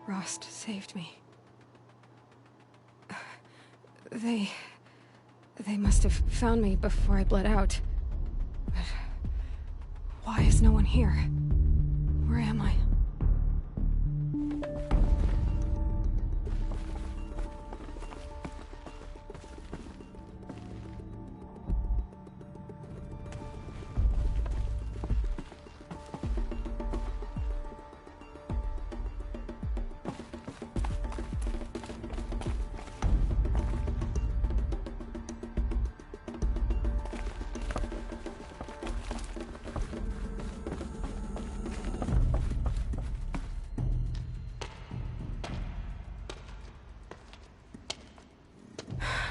Rost saved me. They must have found me before I bled out. But why is no one here? Where am I?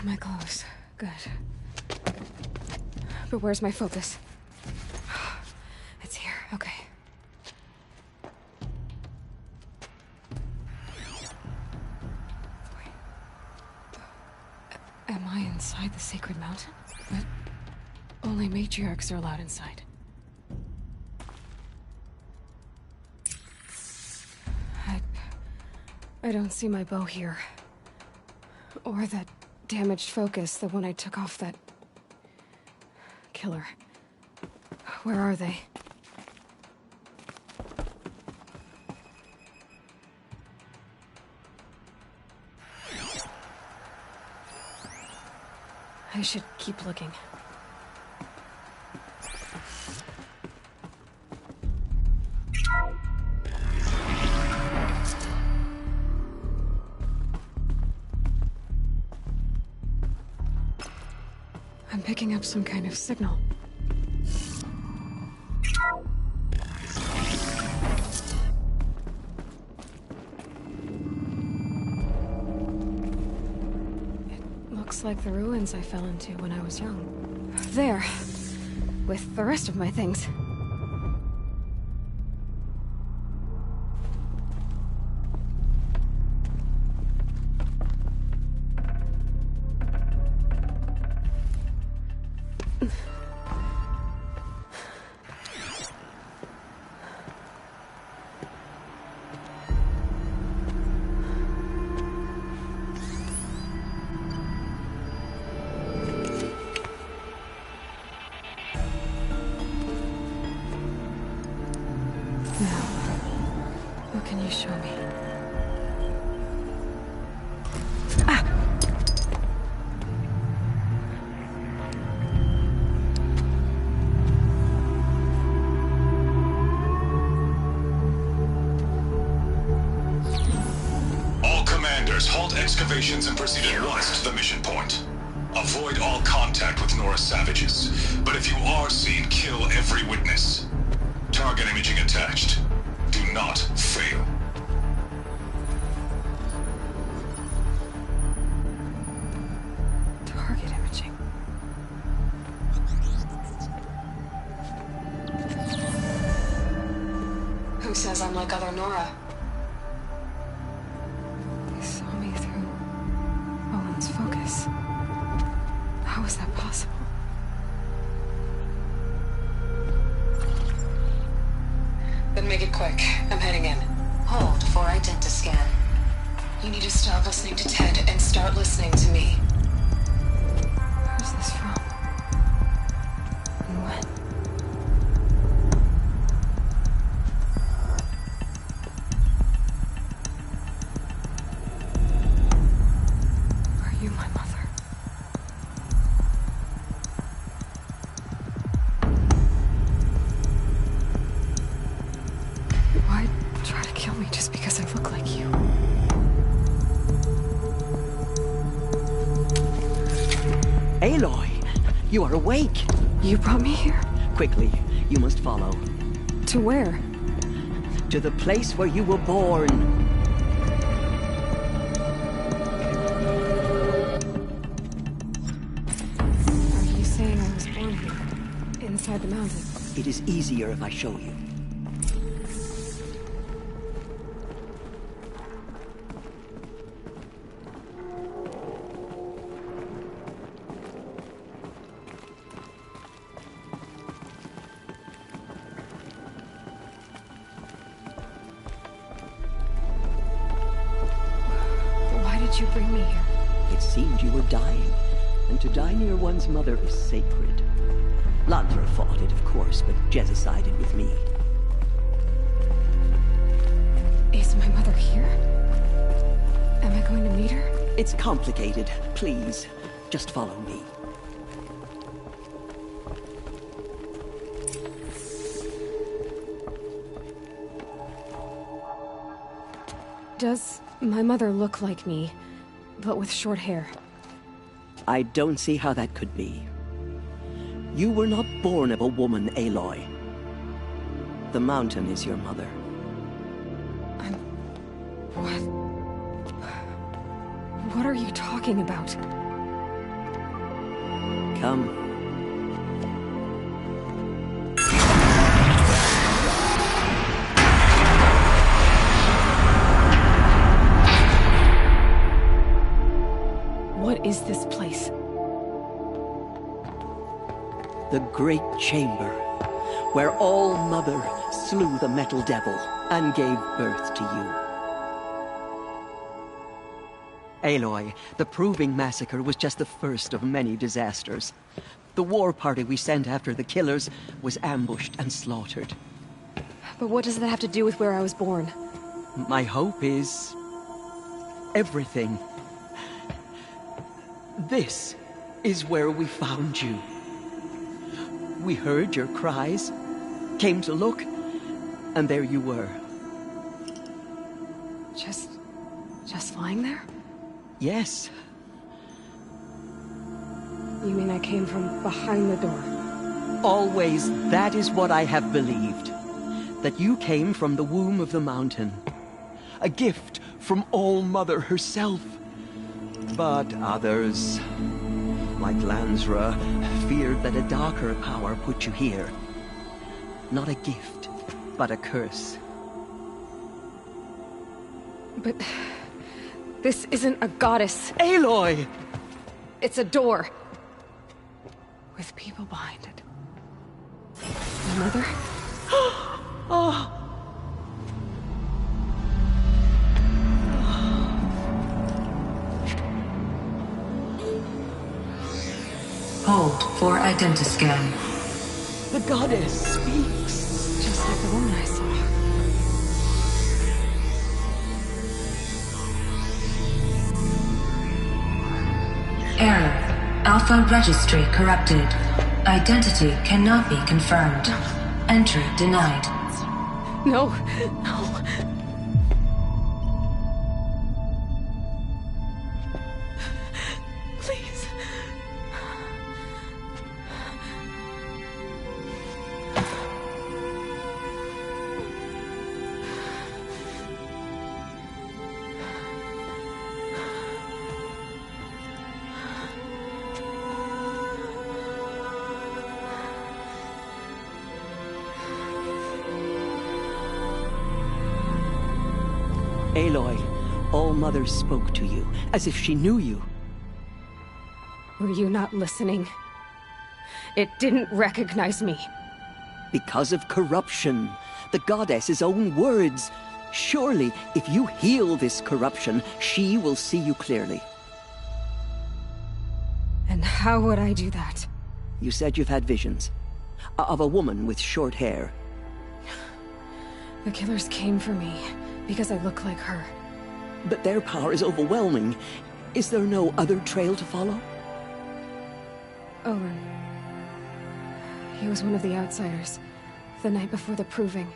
My clothes. Good. But where's my focus? It's here. Okay. Wait. Am I inside the sacred mountain? But only matriarchs are allowed inside. I don't see my bow here. Or that damaged focus, the one I took off that killer. Where are they? I should keep looking. I'm picking up some kind of signal. It looks like the ruins I fell into when I was young. There, with the rest of my things. What can you show me? Ah! All commanders, halt excavations and proceed at once to the mission point. Avoid all contact with Nora savages, but if you are seen, kill every witness. Target imaging attached. Do not fail. Target imaging. Who says I'm like other Nora? They saw me through Owen's focus. How is that possible? Then make it quick. I'm heading in. Hold for identiscan. You need to stop listening to Ted and start listening to me. Who's this from? And when? Are you my mother? Why try to kill me just because I look like you? Aloy, you are awake. You brought me here? Quickly, you must follow. To where? To the place where you were born. Are you saying I was born here? Inside the mountain? It is easier if I show you. you bring me here? It seemed you were dying, and to die near one's mother is sacred. Lantra fought it, of course, but Jezza sided with me. Is my mother here? Am I going to meet her? It's complicated. Please, just follow me. Does my mother look like me, but with short hair? I don't see how that could be. You were not born of a woman, Aloy. The mountain is your mother. What? What are you talking about? Come. What is this place? The Great Chamber, where All-Mother slew the Metal Devil and gave birth to you. Aloy, the Proving Massacre was just the first of many disasters. The war party we sent after the killers was ambushed and slaughtered. But what does that have to do with where I was born? My hope is... everything. This is where we found you. We heard your cries, came to look, and there you were. Just lying there? Yes. You mean I came from behind the door? Always, that is what I have believed. That you came from the womb of the mountain. A gift from All-Mother herself. But others, like Lansra, feared that a darker power put you here. Not a gift, but a curse. But... this isn't a goddess. Aloy! It's a door. With people behind it. My mother? Oh! Hold for identiscan. The goddess speaks. Just like the woman I saw. Error. Alpha registry corrupted. Identity cannot be confirmed. Entry denied. No, no. Please. Aloy, All-Mother spoke to you, as if she knew you. Were you not listening? It didn't recognize me. Because of corruption. The goddess's own words. Surely, if you heal this corruption, she will see you clearly. And how would I do that? You said you've had visions. Of a woman with short hair. The killers came for me, because I look like her. But their power is overwhelming. Is there no other trail to follow? Owen. He was one of the outsiders, the night before the Proving.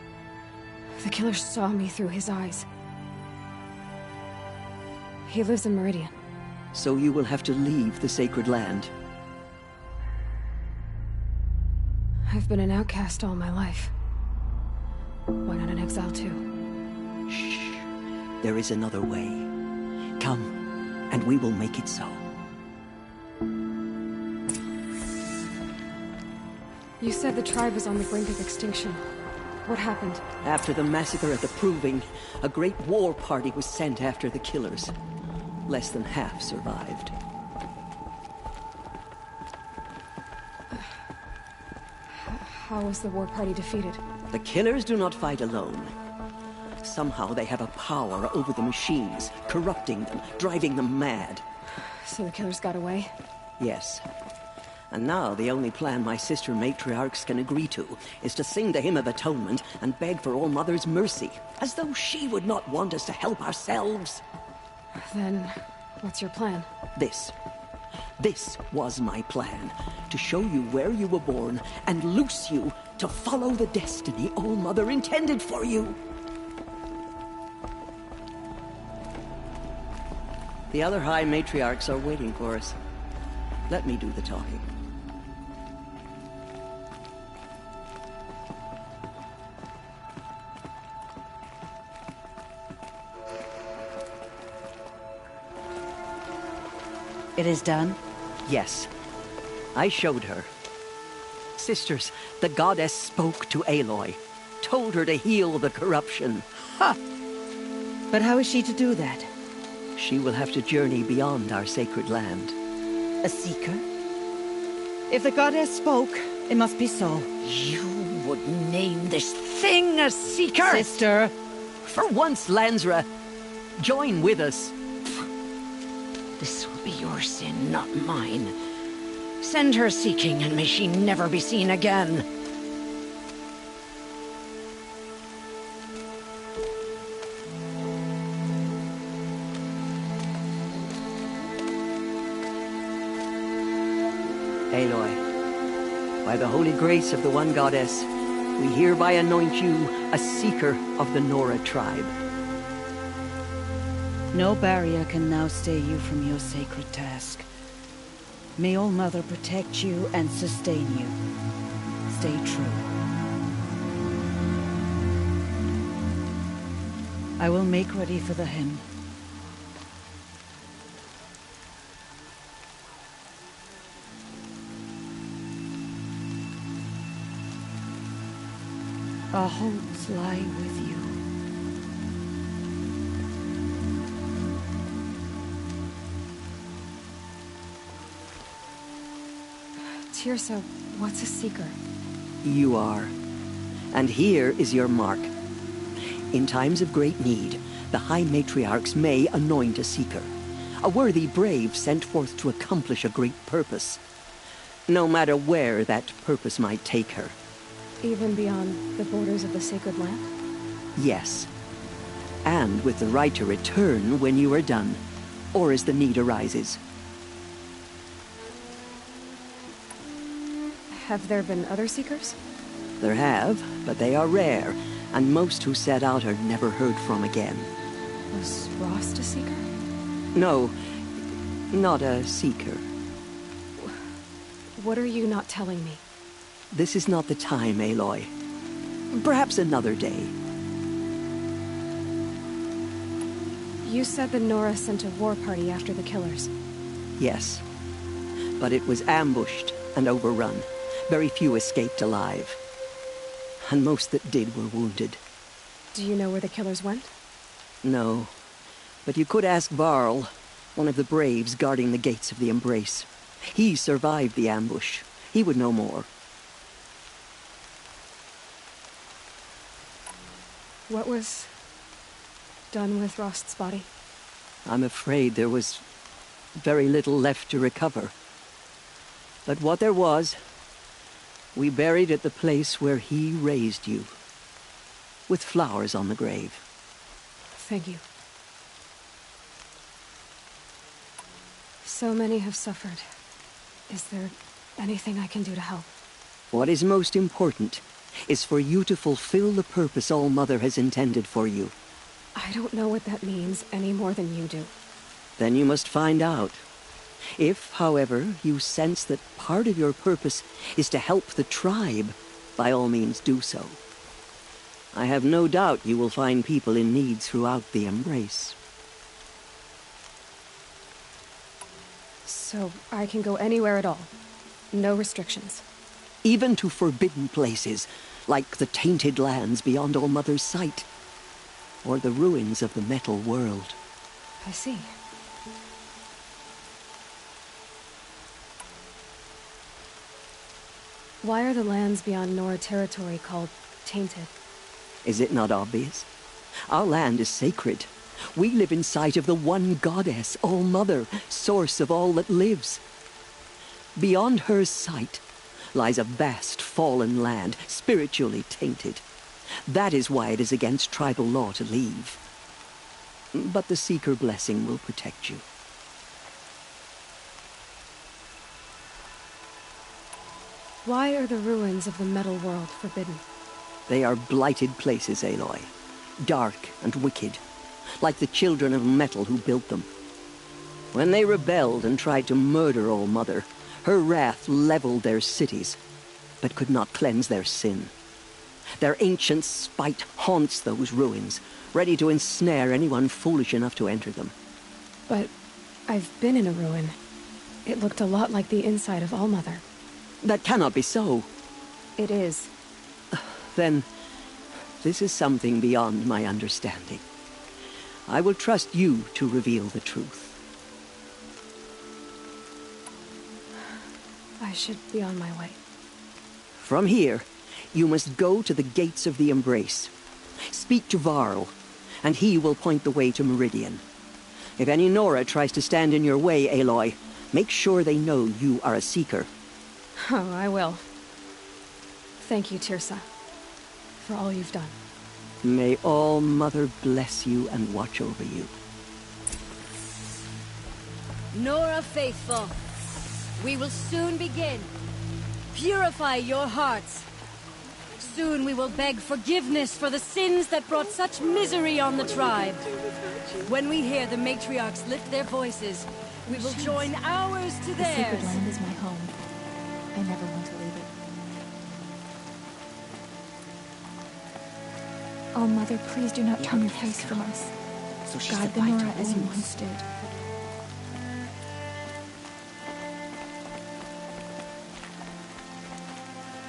The killers saw me through his eyes. He lives in Meridian. So you will have to leave the sacred land. I've been an outcast all my life. Why not an exile too? Shh. There is another way. Come, and we will make it so. You said the tribe was on the brink of extinction. What happened? After the massacre at the Proving, a great war party was sent after the killers. Less than half survived. How was the war party defeated? The killers do not fight alone. Somehow they have a power over the machines, corrupting them, driving them mad. So the killers got away? Yes. And now the only plan my sister matriarchs can agree to is to sing the Hymn of Atonement and beg for All Mother's mercy, as though she would not want us to help ourselves. Then, what's your plan? This was my plan, to show you where you were born and loose you to follow the destiny All Mother intended for you. The other High Matriarchs are waiting for us. Let me do the talking. It is done? Yes. I showed her. Sisters, the goddess spoke to Aloy, told her to heal the corruption. Ha! But how is she to do that? She will have to journey beyond our sacred land. A seeker? If the goddess spoke, it must be so. You would name this thing a seeker? Sister! For once, Lansra, join with us. This will be your sin, not mine. Send her seeking, and may she never be seen again. Aloy, by the holy grace of the One Goddess, we hereby anoint you a seeker of the Nora tribe. No barrier can now stay you from your sacred task. May All Mother protect you and sustain you. Stay true. I will make ready for the hymn. Our hopes lie with you. Tirsa, what's a seeker? You are. And here is your mark. In times of great need, the High Matriarchs may anoint a seeker. A worthy brave sent forth to accomplish a great purpose. No matter where that purpose might take her. Even beyond the borders of the sacred land? Yes. And with the right to return when you are done, or as the need arises. Have there been other seekers? There have, but they are rare, and most who set out are never heard from again. Was Rost a seeker? No, not a seeker. What are you not telling me? This is not the time, Aloy. Perhaps another day. You said the Nora sent a war party after the killers. Yes. But it was ambushed and overrun. Very few escaped alive. And most that did were wounded. Do you know where the killers went? No. But you could ask Varl, one of the braves guarding the gates of the Embrace. He survived the ambush. He would know more. What was done with Rost's body? I'm afraid there was very little left to recover. But what there was, we buried at the place where he raised you, with flowers on the grave. Thank you. So many have suffered. Is there anything I can do to help? What is most important is for you to fulfill the purpose All Mother has intended for you. I don't know what that means any more than you do. Then you must find out. If, however, you sense that part of your purpose is to help the tribe, by all means do so. I have no doubt you will find people in need throughout the Embrace. So I can go anywhere at all? No restrictions? Even to forbidden places, like the tainted lands beyond All Mother's sight, or the ruins of the metal world. I see. Why are the lands beyond Nora territory called tainted? Is it not obvious? Our land is sacred. We live in sight of the one goddess, All-Mother, source of all that lives. Beyond her sight lies a vast fallen land, spiritually tainted. That is why it is against tribal law to leave. But the Seeker blessing will protect you. Why are the ruins of the metal world forbidden? They are blighted places, Aloy. Dark and wicked, like the children of metal who built them. When they rebelled and tried to murder All-Mother, her wrath leveled their cities, but could not cleanse their sin. Their ancient spite haunts those ruins, ready to ensnare anyone foolish enough to enter them. But I've been in a ruin. It looked a lot like the inside of All-Mother. That cannot be so. It is. Then, this is something beyond my understanding. I will trust you to reveal the truth. I should be on my way. From here, you must go to the gates of the Embrace. Speak to Varl, and he will point the way to Meridian. If any Nora tries to stand in your way, Aloy, make sure they know you are a Seeker. Oh, I will. Thank you, Tirsa, for all you've done. May All-Mother bless you and watch over you. Nora Faithful, we will soon begin. Purify your hearts. Soon we will beg forgiveness for the sins that brought such misery on the tribe. When we hear the matriarchs lift their voices, we will join ours to The theirs. sacred land is my home. I never want to leave it. Oh, Mother, please do not turn your face from us. So she Guide the survived Nora her as you wounds. once did.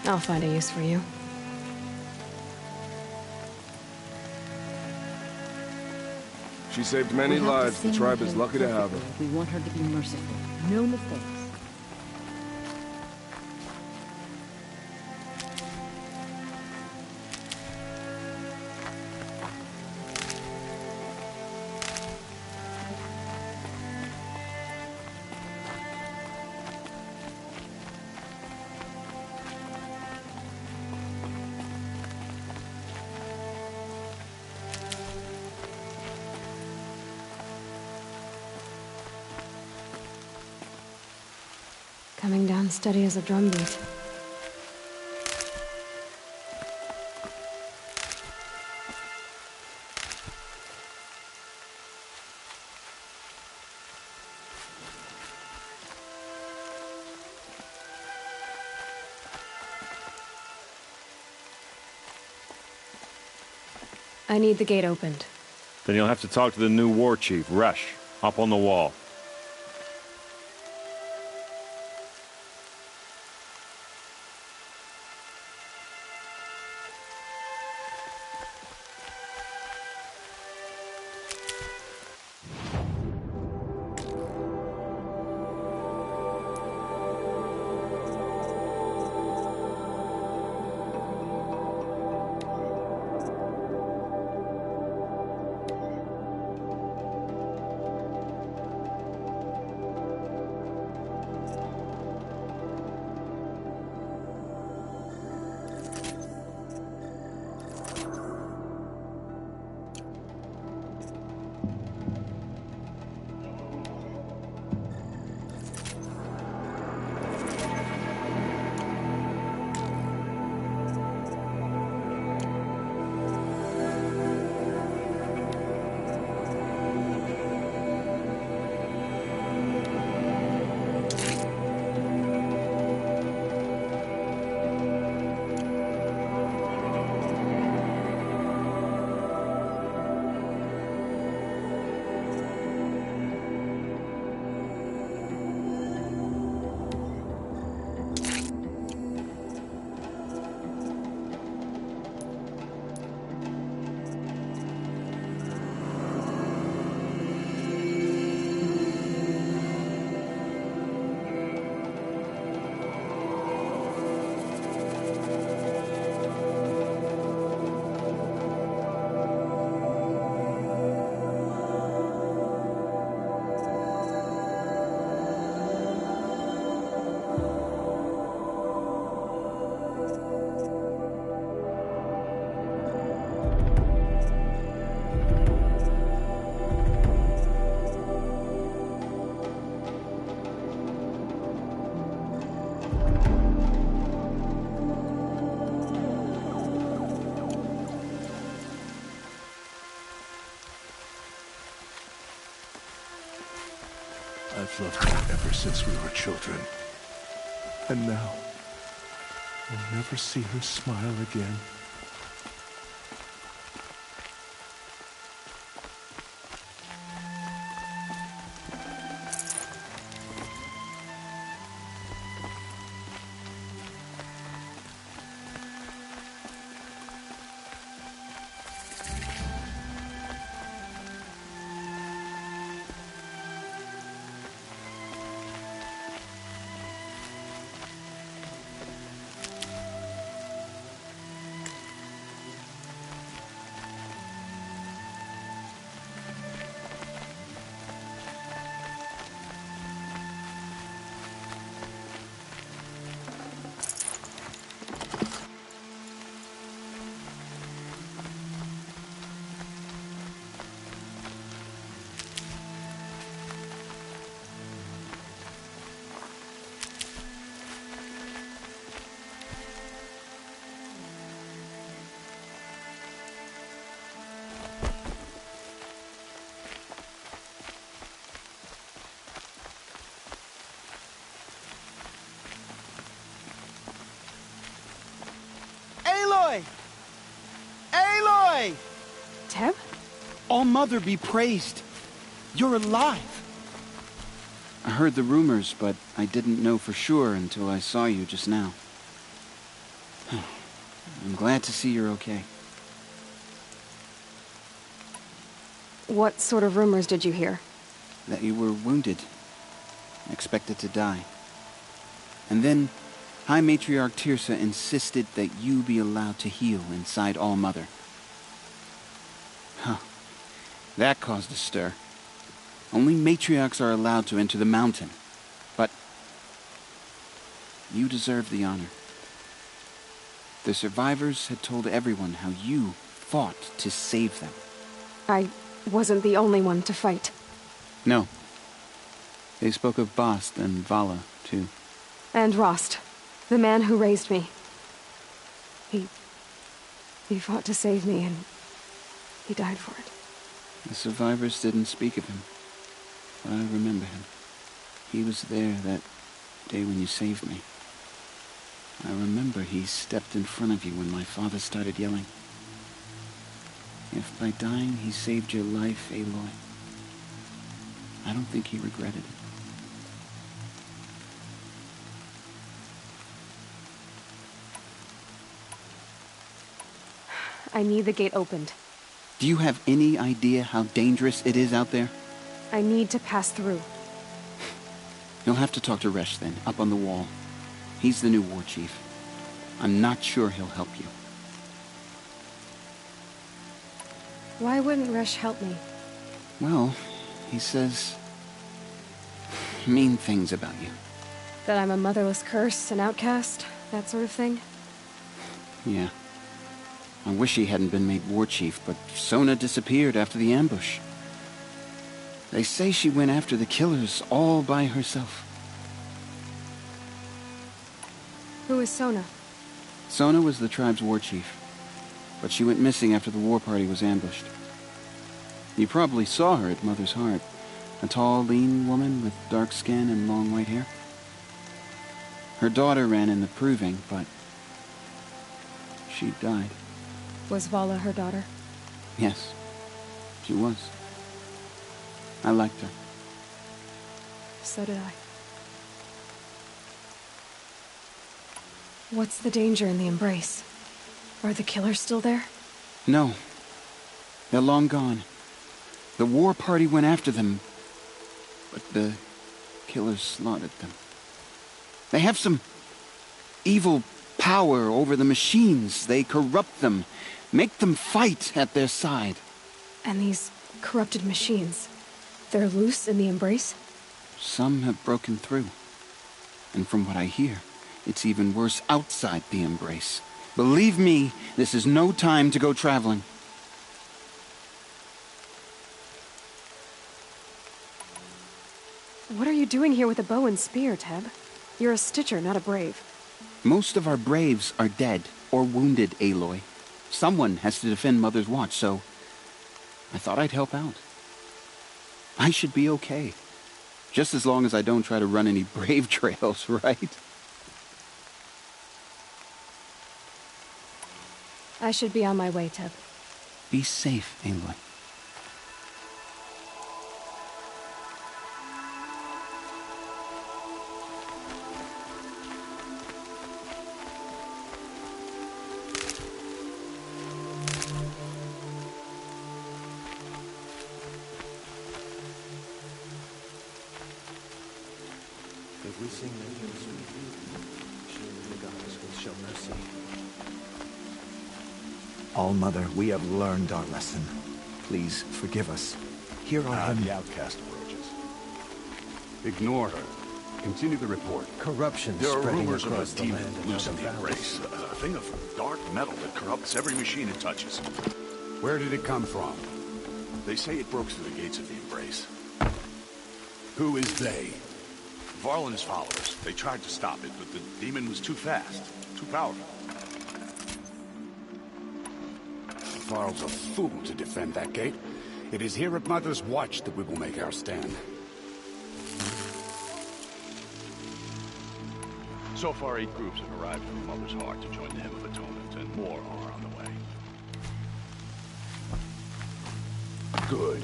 I'll find a use for you. She saved many We have to lives. The sing tribe her is lucky to have her. perfectly. We want her to be merciful. No mistakes. Coming down steady as a drumbeat. I need the gate opened. Then you'll have to talk to the new war chief, Resh, up on the wall. I've loved her ever since we were children. And now, we'll never see her smile again. Aloy! Aloy! Teb? All-Mother be praised. You're alive. I heard the rumors, but I didn't know for sure until I saw you just now. I'm glad to see you're okay. What sort of rumors did you hear? That you were wounded, expected to die. And then High Matriarch Tirsa insisted that you be allowed to heal inside All-Mother. Huh. That caused a stir. Only matriarchs are allowed to enter the mountain. But you deserve the honor. The survivors had told everyone how you fought to save them. I wasn't the only one to fight. No. They spoke of Bast and Vala, too. And Rost, the man who raised me. He fought to save me, and he died for it. The survivors didn't speak of him, but I remember him. He was there that day when you saved me. I remember he stepped in front of you when my father started yelling. If by dying he saved your life, Aloy, I don't think he regretted it. I need the gate opened. Do you have any idea how dangerous it is out there? I need to pass through. You'll have to talk to Resh then, up on the wall. He's the new war chief. I'm not sure he'll help you. Why wouldn't Resh help me? Well, he says mean things about you. That I'm a motherless curse, an outcast, that sort of thing? Yeah. I wish he hadn't been made war chief, but Sona disappeared after the ambush. They say she went after the killers all by herself. Who is Sona? Sona was the tribe's war chief, but she went missing after the war party was ambushed. You probably saw her at Mother's Heart. A tall, lean woman with dark skin and long white hair. Her daughter ran in the proving, but she died. Was Vala her daughter? Yes, she was. I liked her. So did I. What's the danger in the embrace? Are the killers still there? No. They're long gone. The war party went after them, but the killers slaughtered them. They have some evil power over the machines. They corrupt them, make them fight at their side. And these corrupted machines, they're loose in the embrace? Some have broken through. And from what I hear, it's even worse outside the embrace. Believe me, this is no time to go traveling. What are you doing here with a bow and spear, Teb? You're a Stitcher, not a Brave. Most of our Braves are dead or wounded, Aloy. Someone has to defend Mother's Watch, so I thought I'd help out. I should be okay. Just as long as I don't try to run any brave trails, right? I should be on my way, Teb. Be safe, Aloy. If we sing the hymns with you, surely the goddess will show mercy. All-Mother, we have learned our lesson. Please forgive us. Here are The outcast approaches. Ignore her. Continue the report. Corruption There are spreading rumors of a across the demon land and loose in other the valleys. Embrace. A thing of dark metal that corrupts every machine it touches. Where did it come from? They say it broke through the gates of the Embrace. Who is they? Varl and his followers. They tried to stop it, but the demon was too fast. Too powerful. Varl's a fool to defend that gate. It is here at Mother's Watch that we will make our stand. So far, 8 groups have arrived from Mother's Heart to join the Hymn of Atonement, and more are on the way. Good.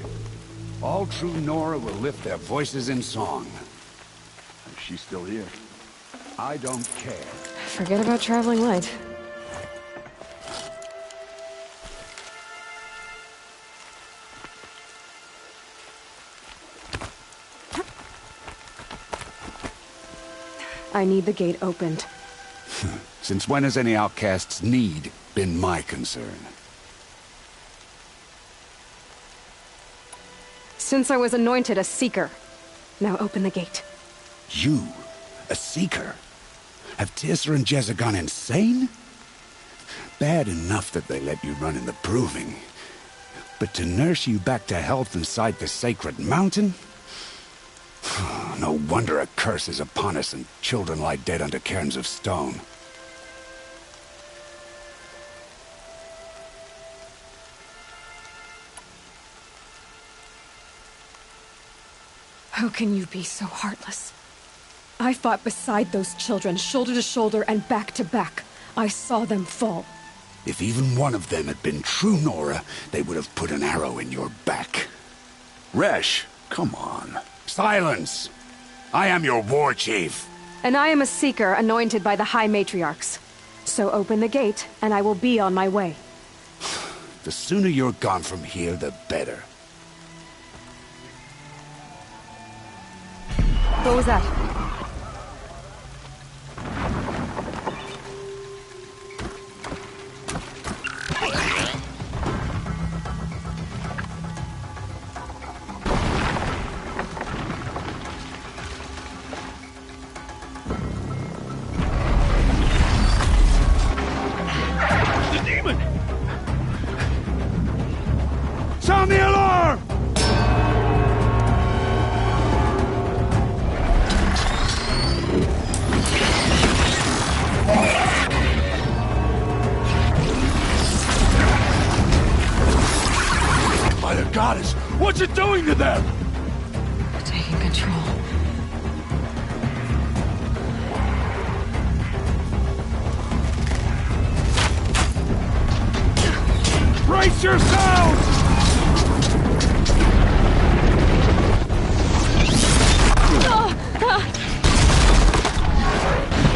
All true Nora will lift their voices in song. Is she still here? I don't care. Forget about traveling light. I need the gate opened. Since when has any outcast's need been my concern? Since I was anointed a Seeker. Now open the gate. You, a Seeker? Have Teersa and Jezza gone insane? Bad enough that they let you run in the Proving. But to nurse you back to health inside the sacred mountain? No wonder a curse is upon us and children lie dead under cairns of stone. How can you be so heartless? I fought beside those children, shoulder to shoulder and back to back. I saw them fall. If even one of them had been true Nora, they would have put an arrow in your back. Resh, come on. Silence! I am your war chief. And I am a Seeker anointed by the High Matriarchs. So open the gate, and I will be on my way. The sooner you're gone from here, the better. What was that? The demon! Sound the alarm! By the goddess, what's it doing to them? Taking control. Brace yourselves!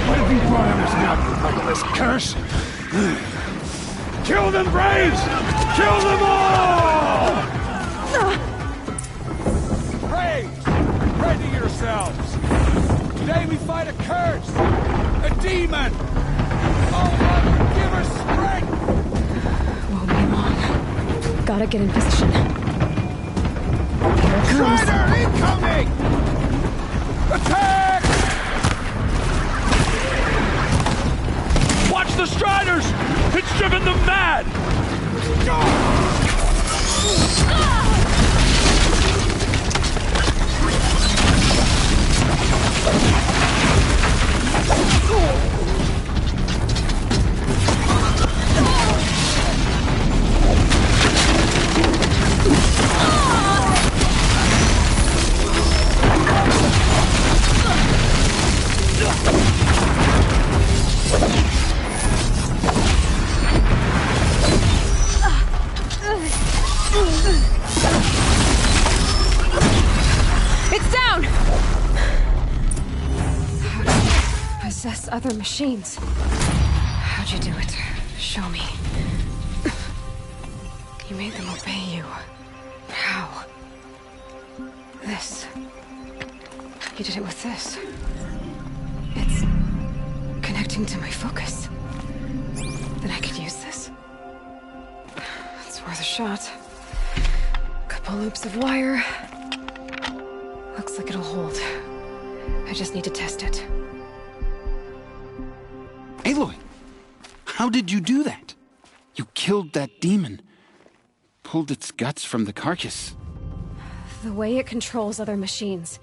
What have you brought on us now, you reckless curse? Kill them, Braves! Kill them all! Braves! Ready yourselves! Today we fight a curse! A demon! Oh, Mother, give her strength! Won't be long. Gotta get in position. Here it comes. Strider incoming! Attack! Watch the Striders! It's driven them mad! down! How do you possess other machines? How'd you do it? Show me. You made them obey you. How? This. You did it with this. It's connecting to my focus. Then I could use this. It's worth a shot. Couple loops of wire. Looks like it'll hold. I just need to test it. Aloy! How did you do that? You killed that demon. Pulled its guts from the carcass. The way it controls other machines.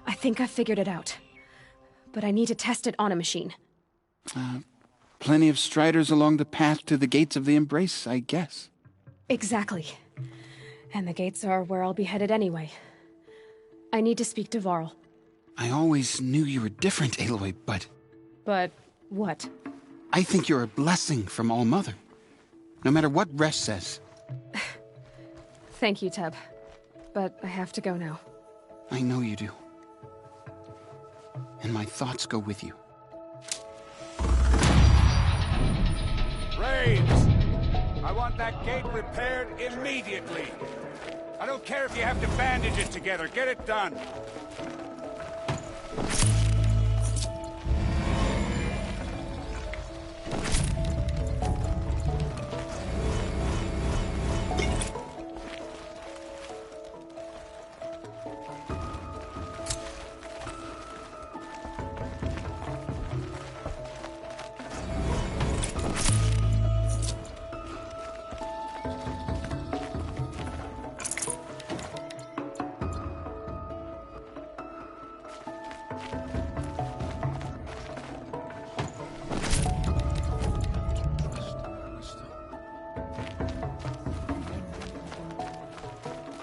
I think I've figured it out. But I need to test it on a machine. Plenty of striders along the path to the gates of the Embrace, I guess. Exactly. And the gates are where I'll be headed anyway. I need to speak to Varl. I always knew you were different, Aloy, but... But what? I think you're a blessing from All-Mother. No matter what Resh says. Thank you, Teb. But I have to go now. I know you do. And my thoughts go with you. Raves! I want that gate repaired immediately. I don't care if you have to bandage it together. Get it done.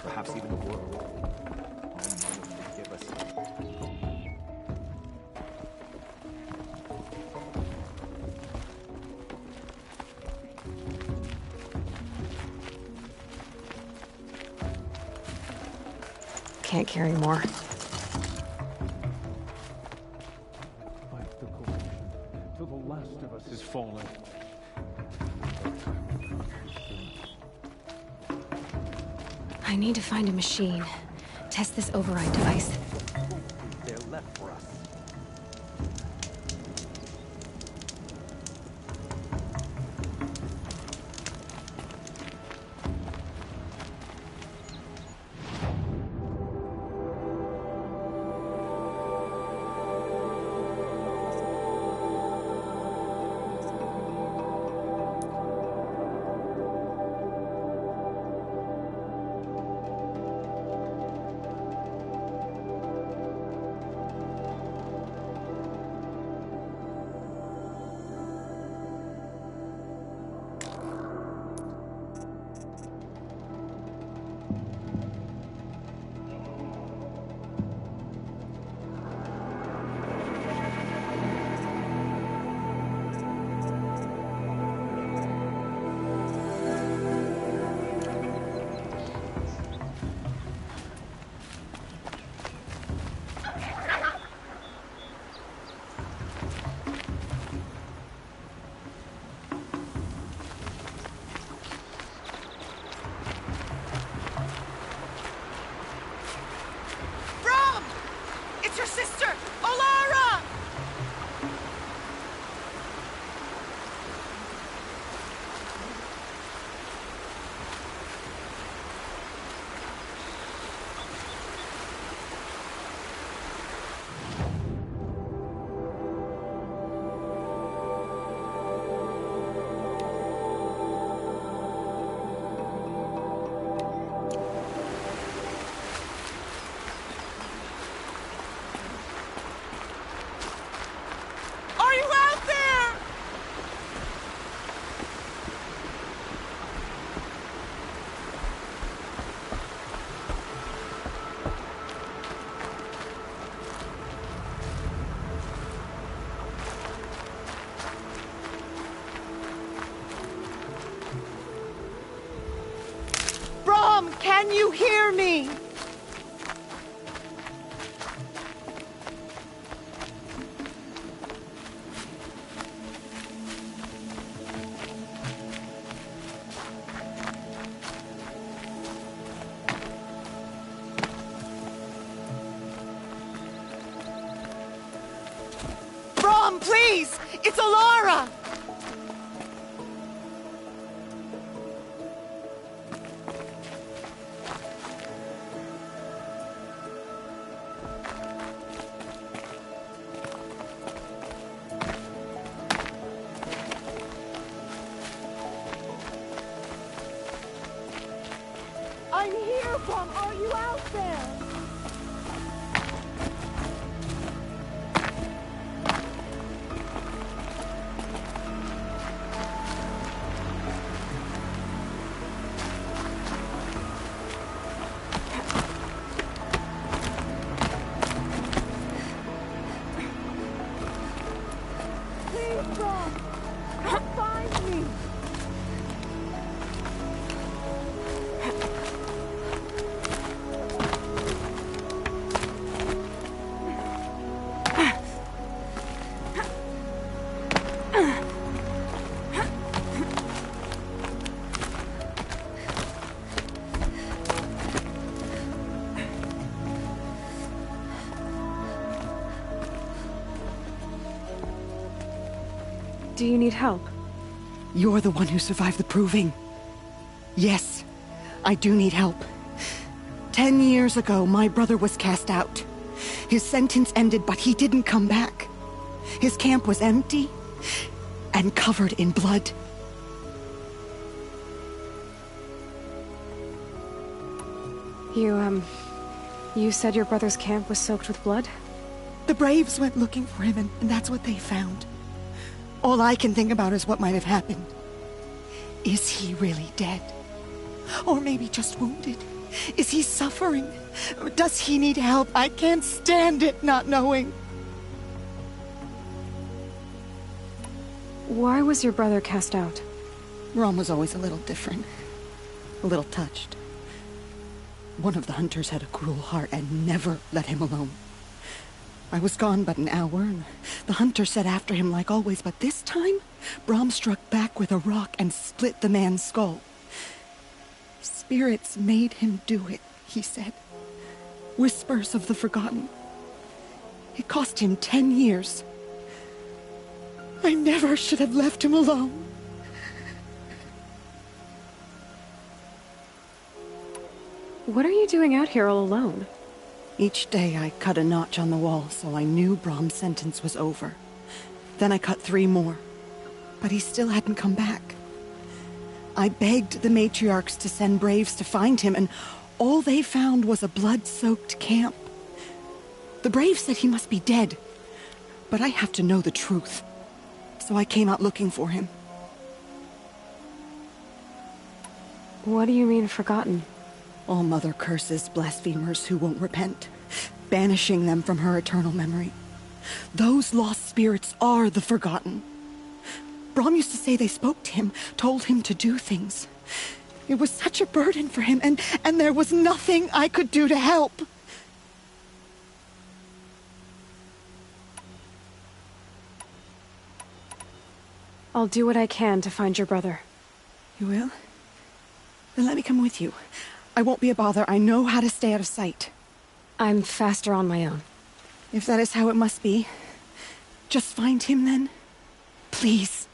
Perhaps even the world. Forgive us. Can't carry more. Fight the corruption till the last of us is fallen. I need to find a machine. Test this override device. They're left for us. Please! It's Alara! I'm here, Brom! Are you out there? Please, Brom! Come find me! Do you need help? You're the one who survived the proving. Yes, I do need help. 10 years ago, my brother was cast out. His sentence ended, but he didn't come back. His camp was empty and covered in blood. You said your brother's camp was soaked with blood? The Braves went looking for him, and that's what they found. All I can think about is what might have happened. Is he really dead? Or maybe just wounded? Is he suffering? Does he need help? I can't stand it not knowing. Why was your brother cast out? Rom was always a little different. A little touched. One of the hunters had a cruel heart and never let him alone. I was gone but an hour, and the hunter set after him like always, but this time, Brom struck back with a rock and split the man's skull. Spirits made him do it, he said. Whispers of the forgotten. It cost him 10 years. I never should have left him alone. What are you doing out here all alone? Each day I cut a notch on the wall, so I knew Brom's sentence was over. Then I cut 3 more, but he still hadn't come back. I begged the matriarchs to send braves to find him, and all they found was a blood-soaked camp. The braves said he must be dead, but I have to know the truth, so I came out looking for him. What do you mean, forgotten? All Mother curses blasphemers who won't repent, banishing them from her eternal memory. Those lost spirits are the forgotten. Brom used to say they spoke to him, told him to do things. It was such a burden for him, and there was nothing I could do to help. I'll do what I can to find your brother. You will? Then let me come with you. I won't be a bother. I know how to stay out of sight. I'm faster on my own. If that is how it must be, just find him then. Please.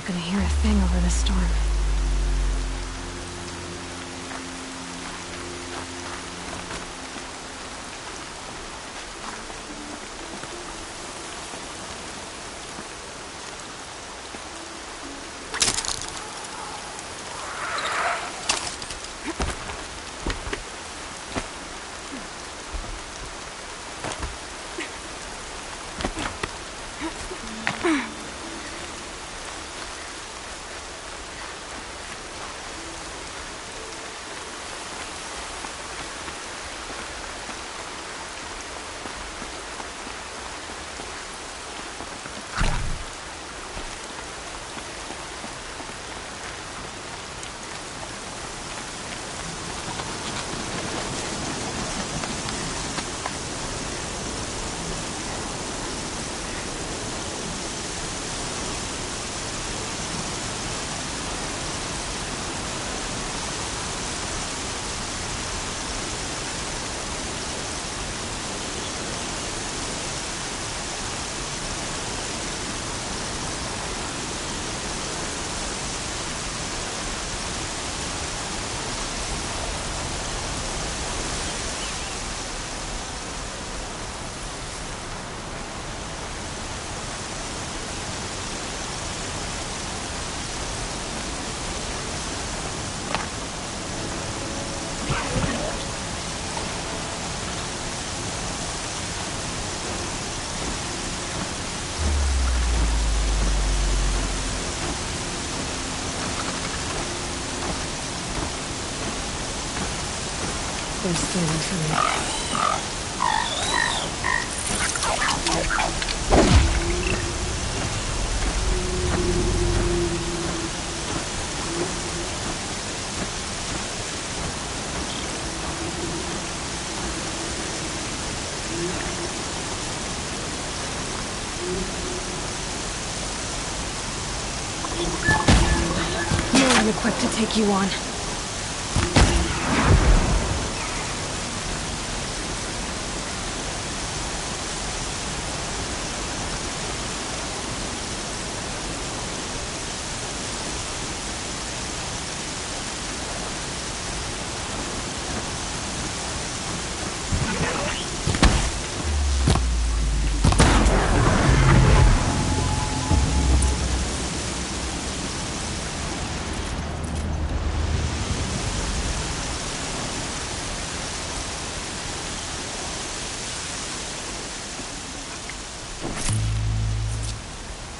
gonna hear a thing over the storm. They're stealing from me. You're unequipped to take you on.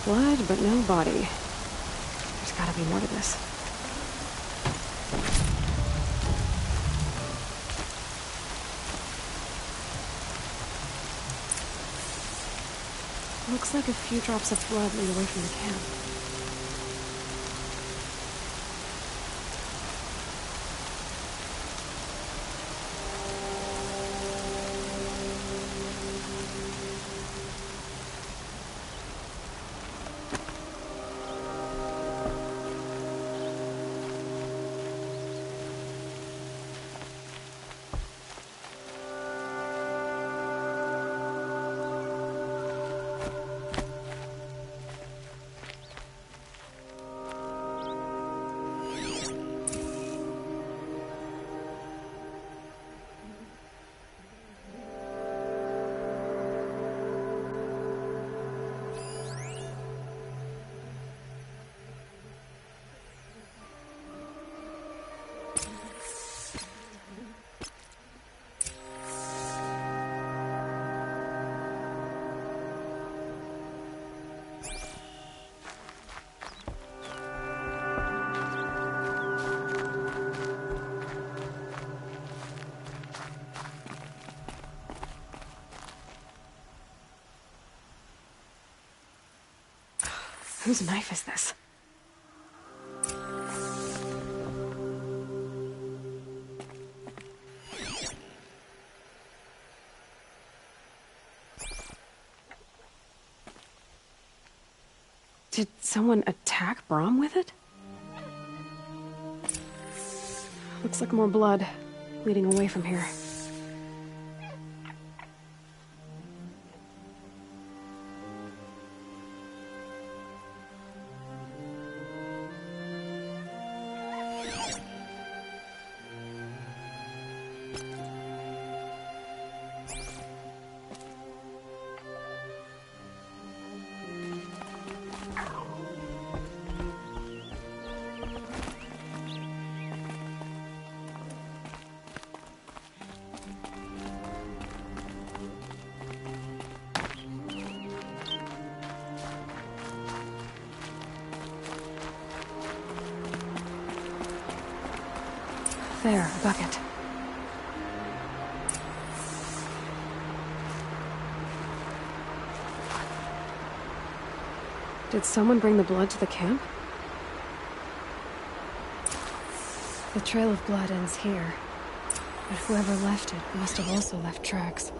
Blood, but no body. There's gotta be more to this. Looks like a few drops of blood lead away from the camp. Whose knife is this? Did someone attack Brom with it? Looks like more blood leading away from here. There, a bucket. Did someone bring the blood to the camp? The trail of blood ends here, but whoever left it must have also left tracks.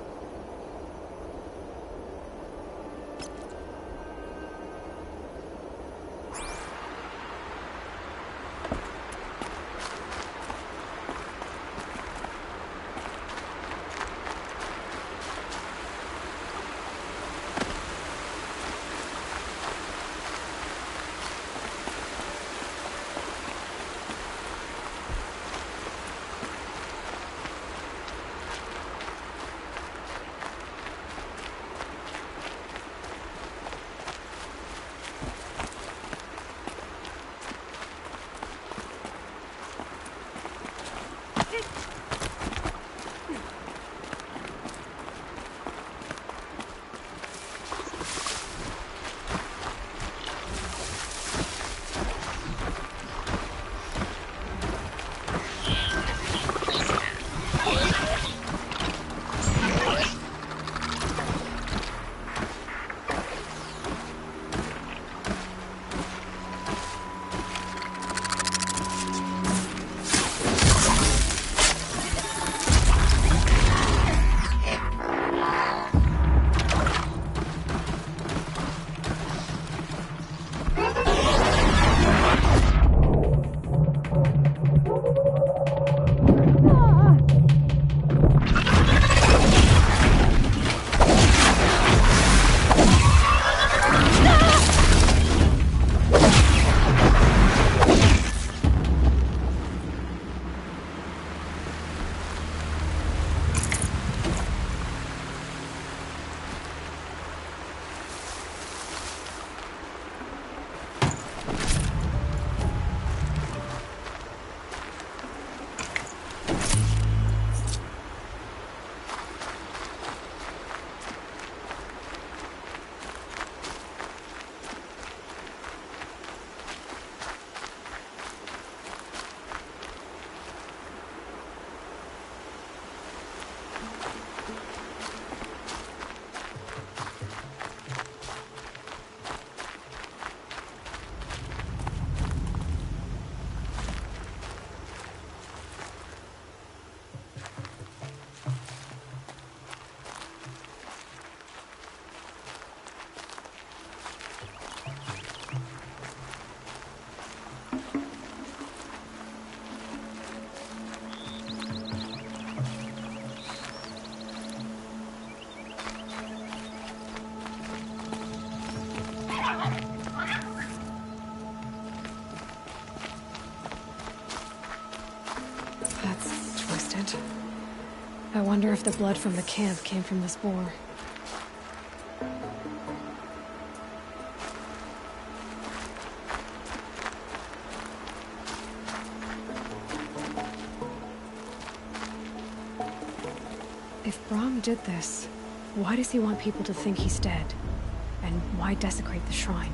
I wonder if the blood from the camp came from this boar. If Brahm did this, why does he want people to think he's dead? And why desecrate the shrine?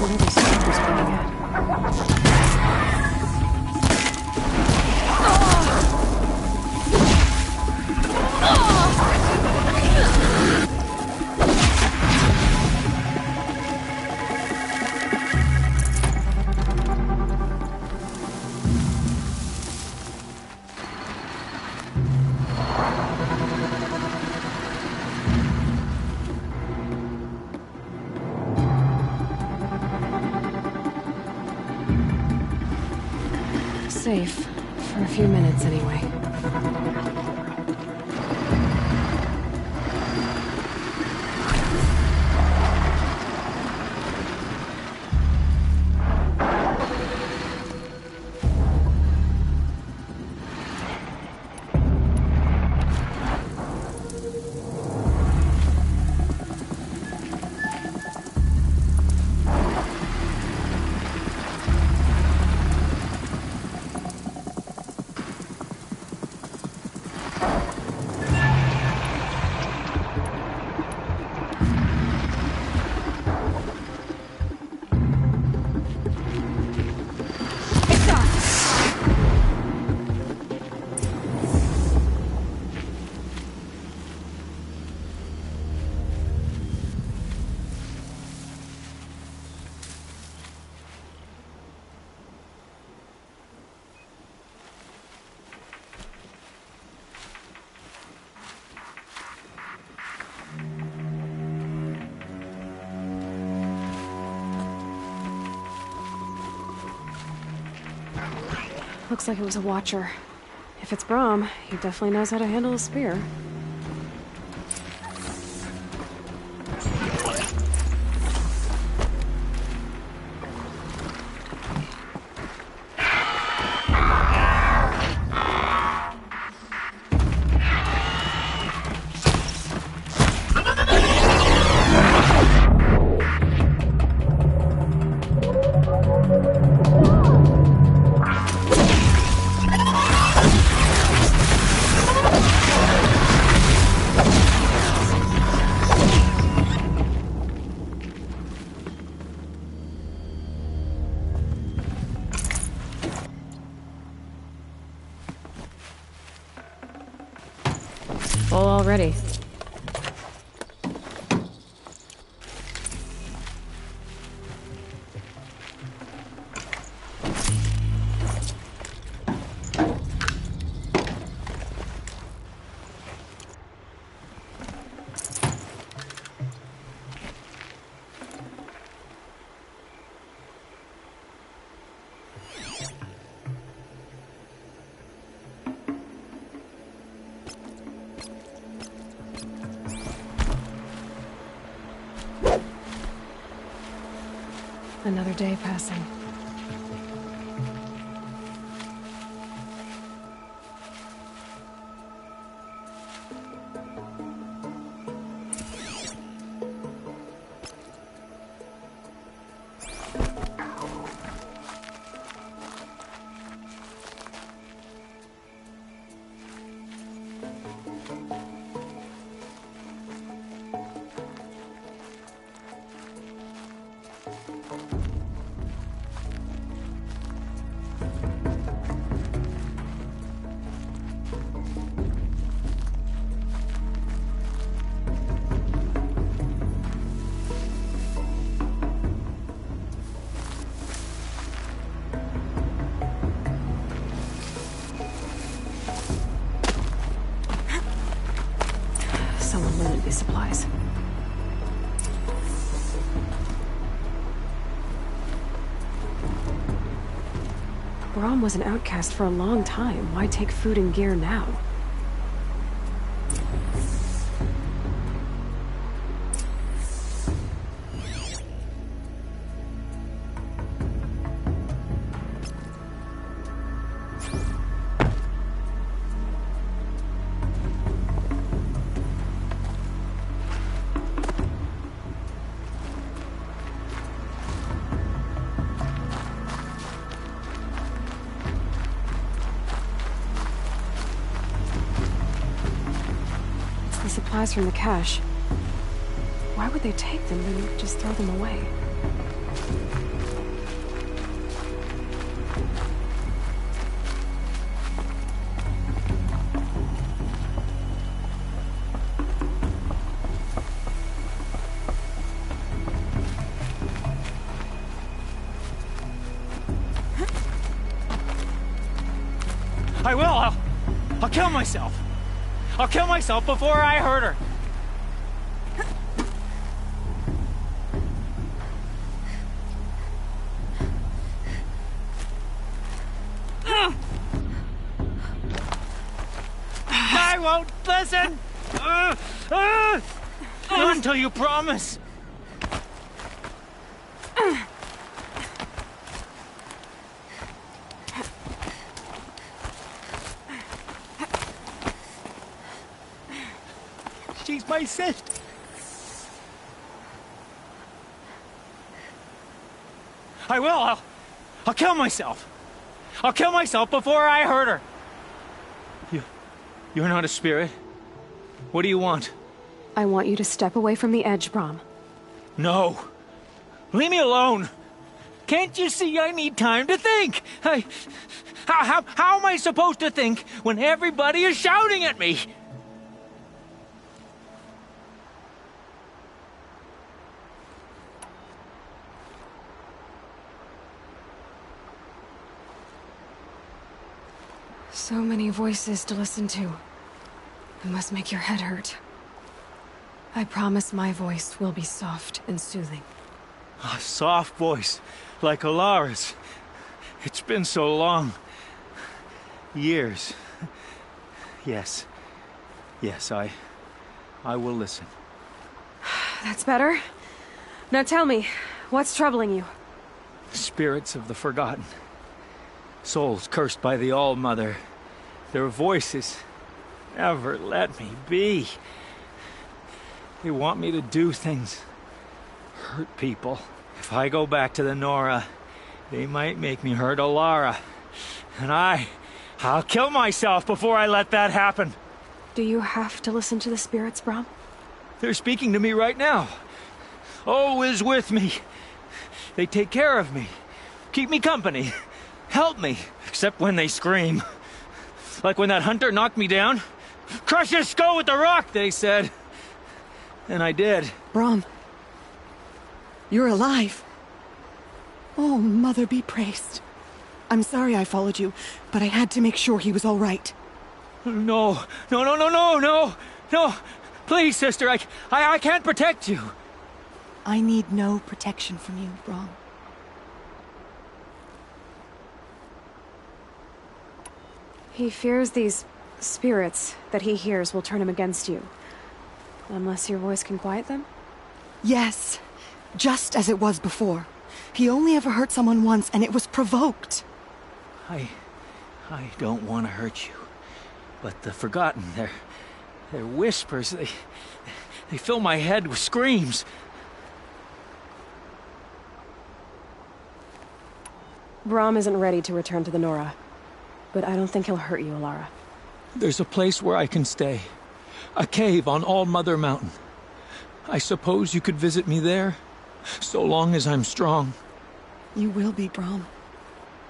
What are those speakers pointing at? Safe. For a few minutes, anyway. Looks like it was a watcher. If it's Brahm, he definitely knows how to handle a spear. Full already. Another day passing. Someone looted these supplies. Brahm was an outcast for a long time. Why take food and gear now? The supplies from the cache. Why would they take them and just throw them away? I will. I'll kill myself. I'll kill myself before I hurt her. I won't listen. Not until you promise. She's my sister. I will. I'll kill myself. I'll kill myself before I hurt her. You're not a spirit. What do you want? I want you to step away from the edge, Brom. No. Leave me alone. Can't you see I need time to think? How am I supposed to think when everybody is shouting at me? So many voices to listen to. It must make your head hurt. I promise my voice will be soft and soothing. A soft voice, like Alara's. It's been so long. Years. Yes. Yes, I will listen. That's better. Now tell me, what's troubling you? Spirits of the forgotten. Souls cursed by the All-Mother. Their voices never let me be. They want me to do things. Hurt people. If I go back to the Nora, they might make me hurt Alara. And I'll kill myself before I let that happen. Do you have to listen to the spirits, Brom? They're speaking to me right now. Oh is with me. They take care of me. Keep me company. Help me. Except when they scream. Like when that hunter knocked me down. Crush his skull with the rock, they said. And I did. Brom. You're alive. Oh, Mother be praised. I'm sorry I followed you, but I had to make sure he was all right. No. Please, sister, I can't protect you. I need no protection from you, Brom. He fears these spirits that he hears will turn him against you. Unless your voice can quiet them? Yes. Just as it was before. He only ever hurt someone once, and it was provoked. I don't want to hurt you. But the Forgotten, their whispers, they fill my head with screams. Brom isn't ready to return to the Nora. But I don't think he'll hurt you, Alara. There's a place where I can stay. A cave on All-Mother Mountain. I suppose you could visit me there? So long as I'm strong. You will be, Brom.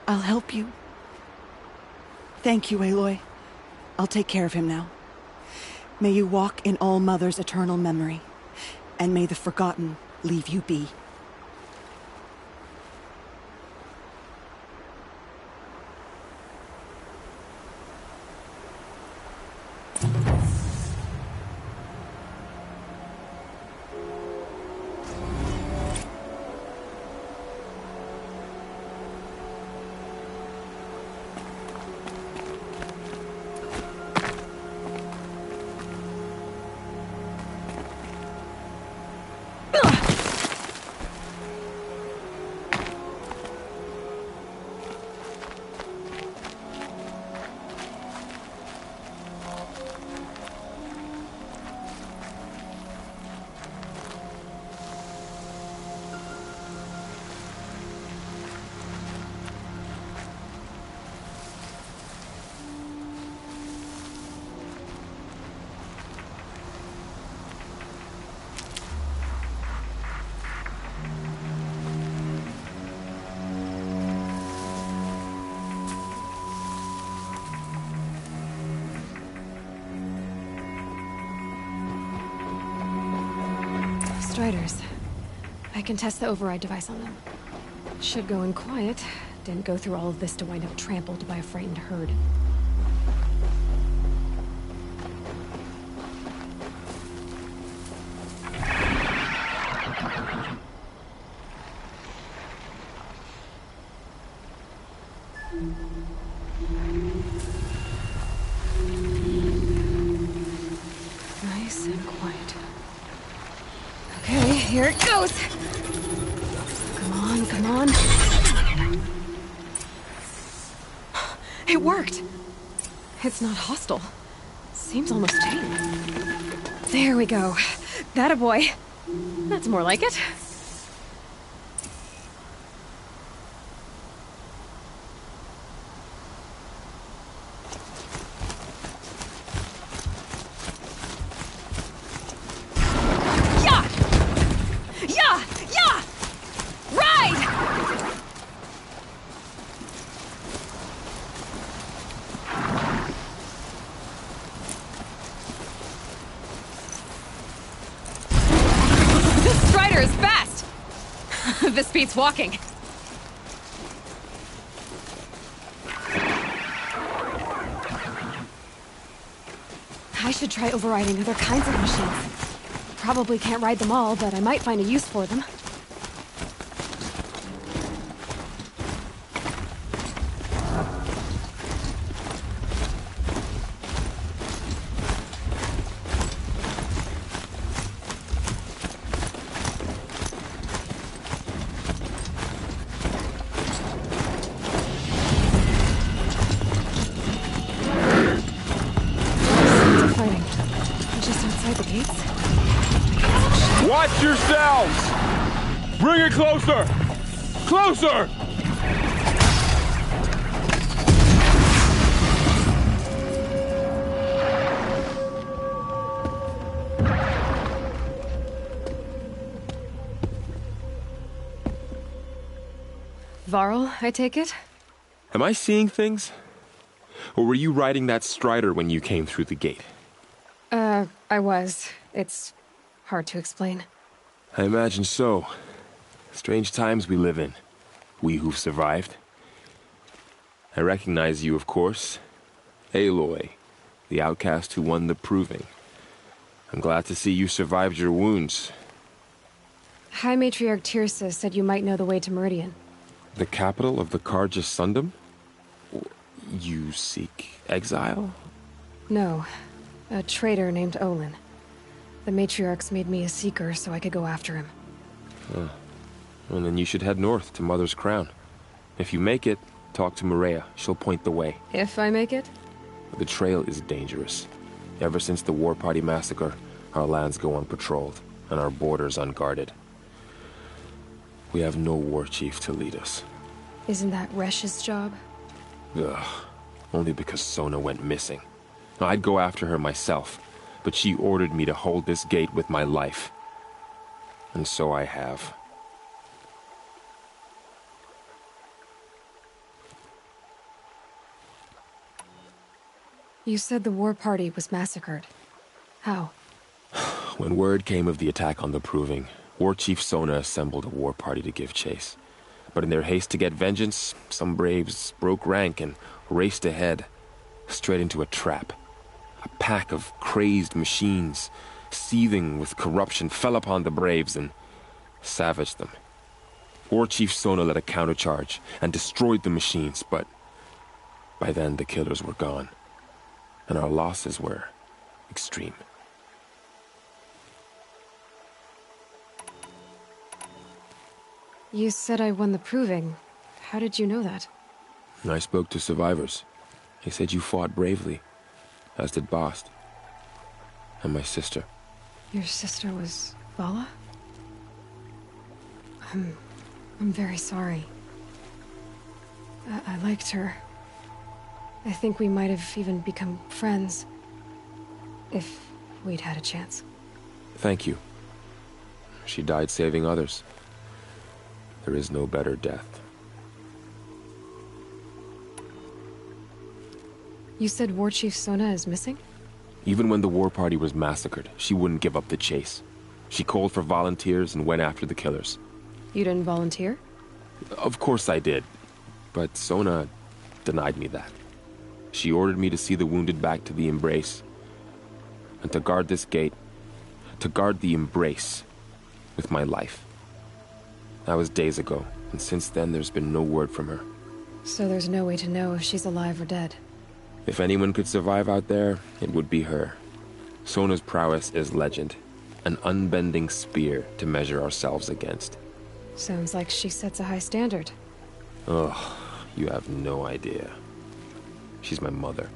I'll help you. Thank you, Aloy. I'll take care of him now. May you walk in All-Mother's eternal memory. And may the Forgotten leave you be. Striders. I can test the override device on them. Should go in quiet. Didn't go through all of this to wind up trampled by a frightened herd. Nice and quiet. Okay, here it goes! Come on, come on. It worked! It's not hostile. Seems almost tame. There we go. That a boy. That's more like it. This beats walking. I should try overriding other kinds of machines. Probably can't ride them all, but I might find a use for them. Watch yourselves! Bring it closer! Closer! Varl, I take it? Am I seeing things? Or were you riding that Strider when you came through the gate? I was. It's hard to explain. I imagine so. Strange times we live in. We who've survived. I recognize you, of course. Aloy, the outcast who won the proving. I'm glad to see you survived your wounds. High Matriarch Tirsa said you might know the way to Meridian. The capital of the Carja Sundom? You seek exile? No. A traitor named Olin. The Matriarchs made me a seeker so I could go after him. Well, then you should head north to Mother's Crown. If you make it, talk to Maria. She'll point the way. If I make it? The trail is dangerous. Ever since the War Party massacre, our lands go unpatrolled, and our borders unguarded. We have no war chief to lead us. Isn't that Resh's job? Ugh. Only because Sona went missing. I'd go after her myself, but she ordered me to hold this gate with my life. And so I have. You said the war party was massacred. How? When word came of the attack on the Proving, War Chief Sona assembled a war party to give chase. But in their haste to get vengeance, some braves broke rank and raced ahead, straight into a trap. A pack of crazed machines, seething with corruption, fell upon the braves and savaged them. War Chief Sona led a countercharge and destroyed the machines, but by then the killers were gone, and our losses were extreme. You said I won the Proving. How did you know that? I spoke to survivors. They said you fought bravely, as did Bast. And my sister. Your sister was Vala? I'm very sorry. I liked her. I think we might have even become friends. If we'd had a chance. Thank you. She died saving others. There is no better death. You said War Chief Sona is missing? Even when the war party was massacred, she wouldn't give up the chase. She called for volunteers and went after the killers. You didn't volunteer? Of course I did, but Sona denied me that. She ordered me to see the wounded back to the Embrace, and to guard this gate, to guard the Embrace with my life. That was days ago, and since then there's been no word from her. So there's no way to know if she's alive or dead. If anyone could survive out there, it would be her. Sona's prowess is legend, an unbending spear to measure ourselves against. Sounds like she sets a high standard. Ugh, you have no idea. She's my mother.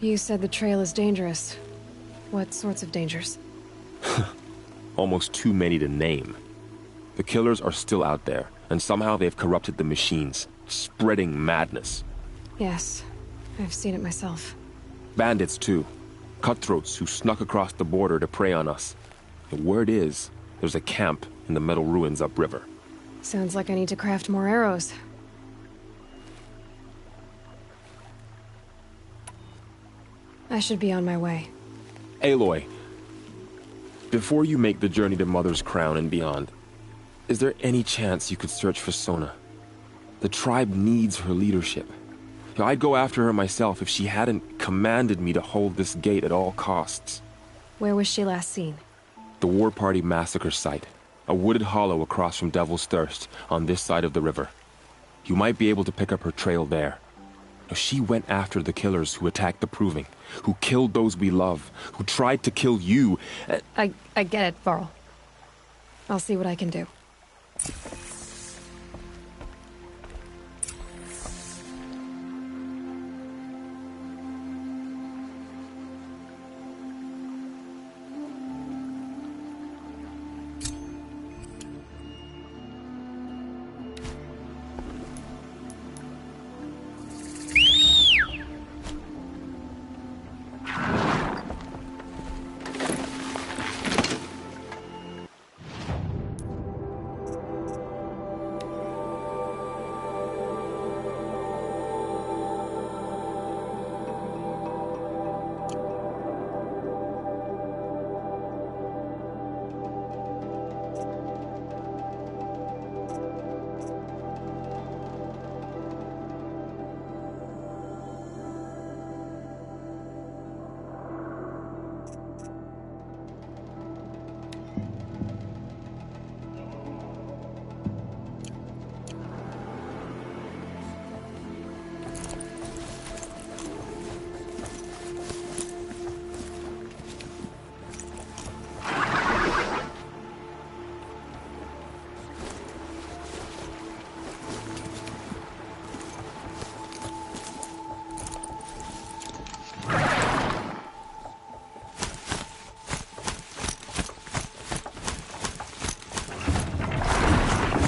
You said the trail is dangerous. What sorts of dangers? Almost too many to name. The killers are still out there, and somehow they've corrupted the machines, spreading madness. Yes, I've seen it myself. Bandits, too. Cutthroats who snuck across the border to prey on us. The word is, there's a camp in the metal ruins upriver. Sounds like I need to craft more arrows. I should be on my way. Aloy, before you make the journey to Mother's Crown and beyond, is there any chance you could search for Sona? The tribe needs her leadership. I'd go after her myself if she hadn't commanded me to hold this gate at all costs. Where was she last seen? The War Party massacre site. A wooded hollow across from Devil's Thirst, on this side of the river. You might be able to pick up her trail there. She went after the killers who attacked the Proving, who killed those we love, who tried to kill you. I get it, Varl. I'll see what I can do.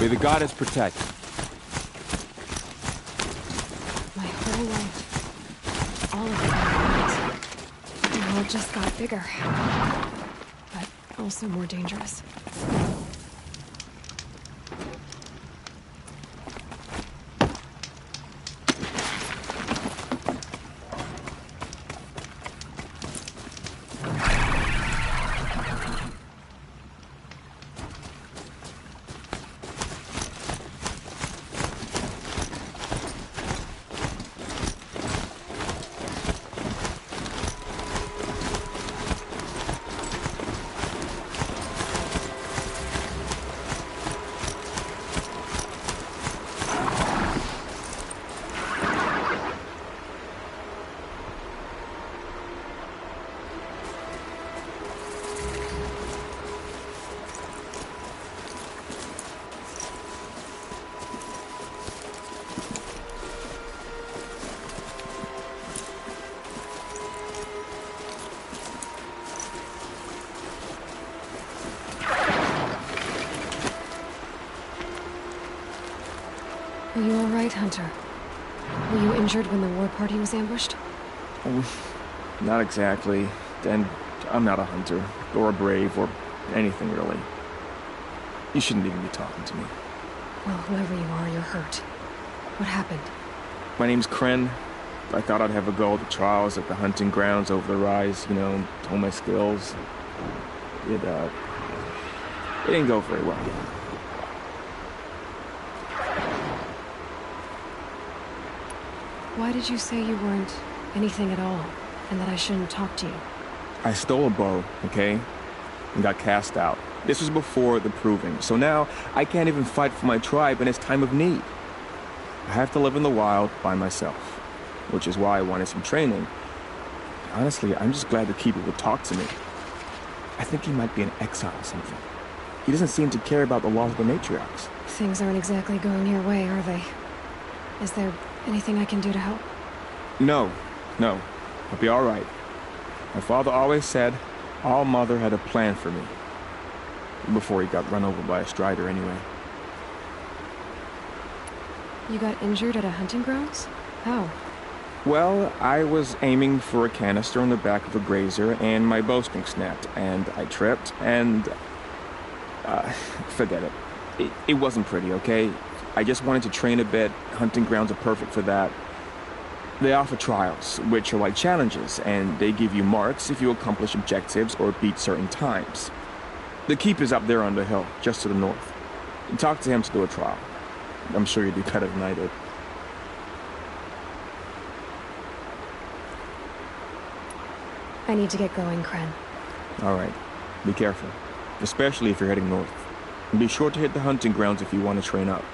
May the goddess protect. My whole life, all of it, the world just got bigger, but also more dangerous. Are you all right, Hunter? Were you injured when the war party was ambushed? Not exactly. And I'm not a hunter, or a brave, or anything really. You shouldn't even be talking to me. Well, whoever you are, you're hurt. What happened? My name's Kren. I thought I'd have a go at the trials at the hunting grounds over the rise, you know, hone my skills. It didn't go very well. Why did you say you weren't anything at all, and that I shouldn't talk to you? I stole a bow, okay? And got cast out. This was before the proving, so now I can't even fight for my tribe in its time of need. I have to live in the wild by myself, which is why I wanted some training. Honestly, I'm just glad the Keeper would talk to me. I think he might be in exile or something. He doesn't seem to care about the laws of the matriarchs. Things aren't exactly going your way, are they? Is there anything I can do to help? No. I'll be all right. My father always said All Mother had a plan for me. Before he got run over by a strider, anyway. You got injured at a hunting grounds? How? Well, I was aiming for a canister on the back of a grazer, and my bowstring snapped, and I tripped, and... forget it. It wasn't pretty, okay? I just wanted to train a bit. Hunting grounds are perfect for that. They offer trials, which are like challenges, and they give you marks if you accomplish objectives or beat certain times. The Keeper's up there on the hill, just to the north. Talk to him to do a trial. I'm sure you'd do better than I did. I need to get going, Kren. All right. Be careful. Especially if you're heading north. And be sure to hit the hunting grounds if you want to train up.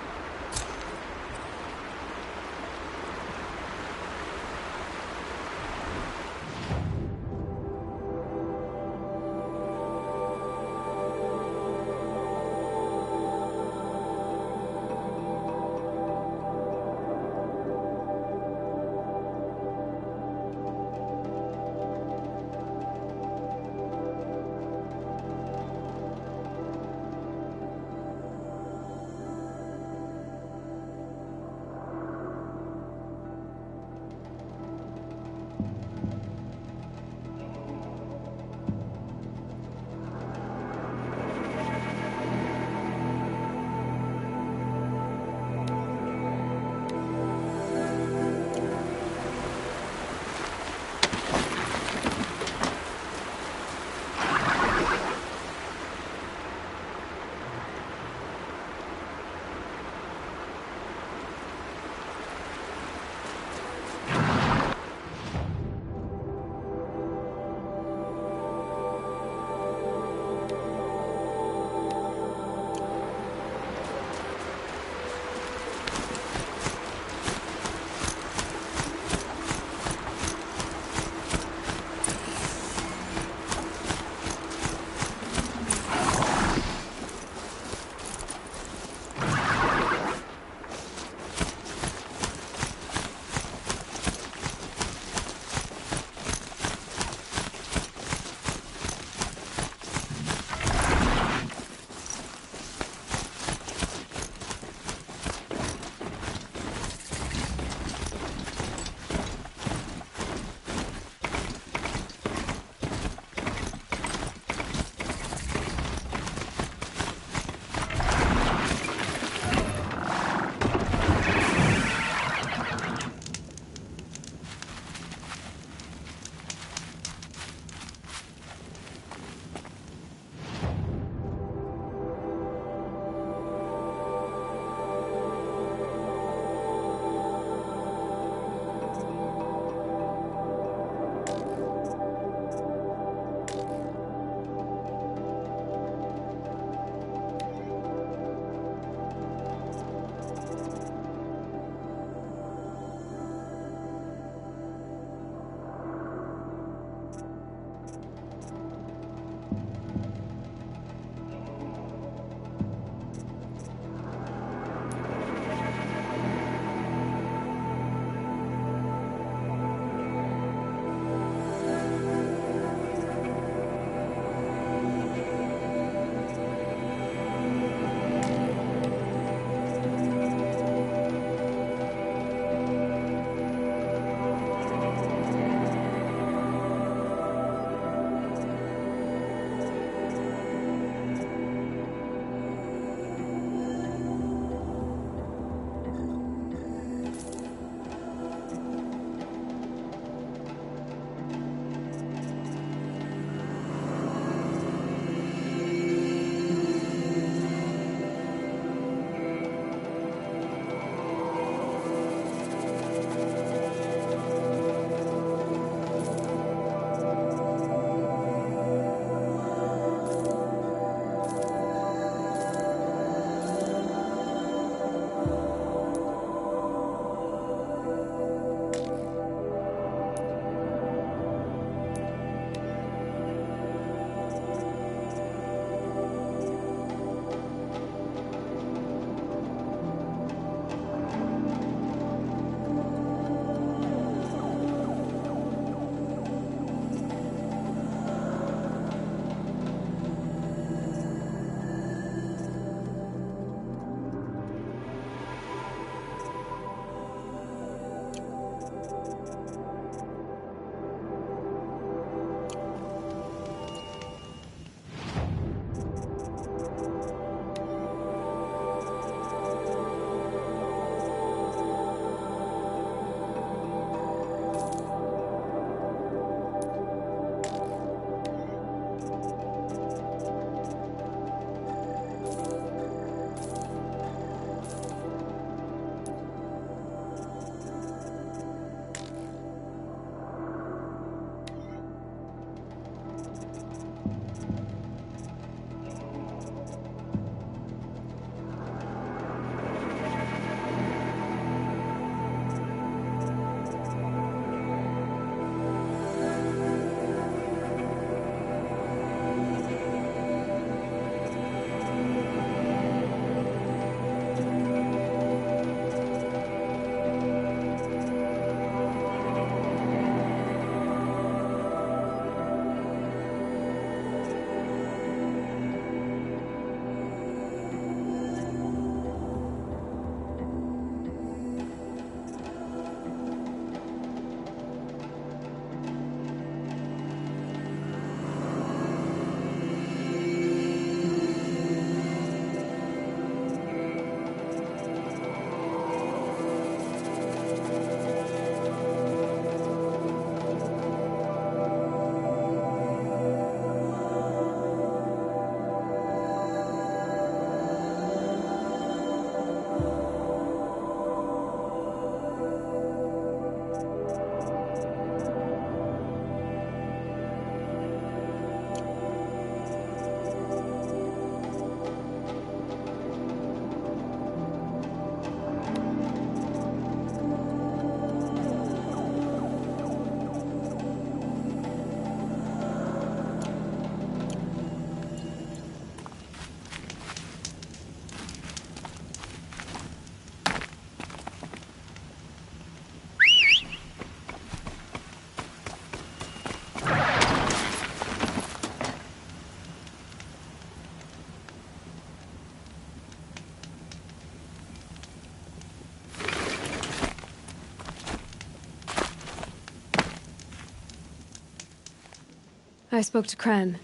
I spoke to Kren.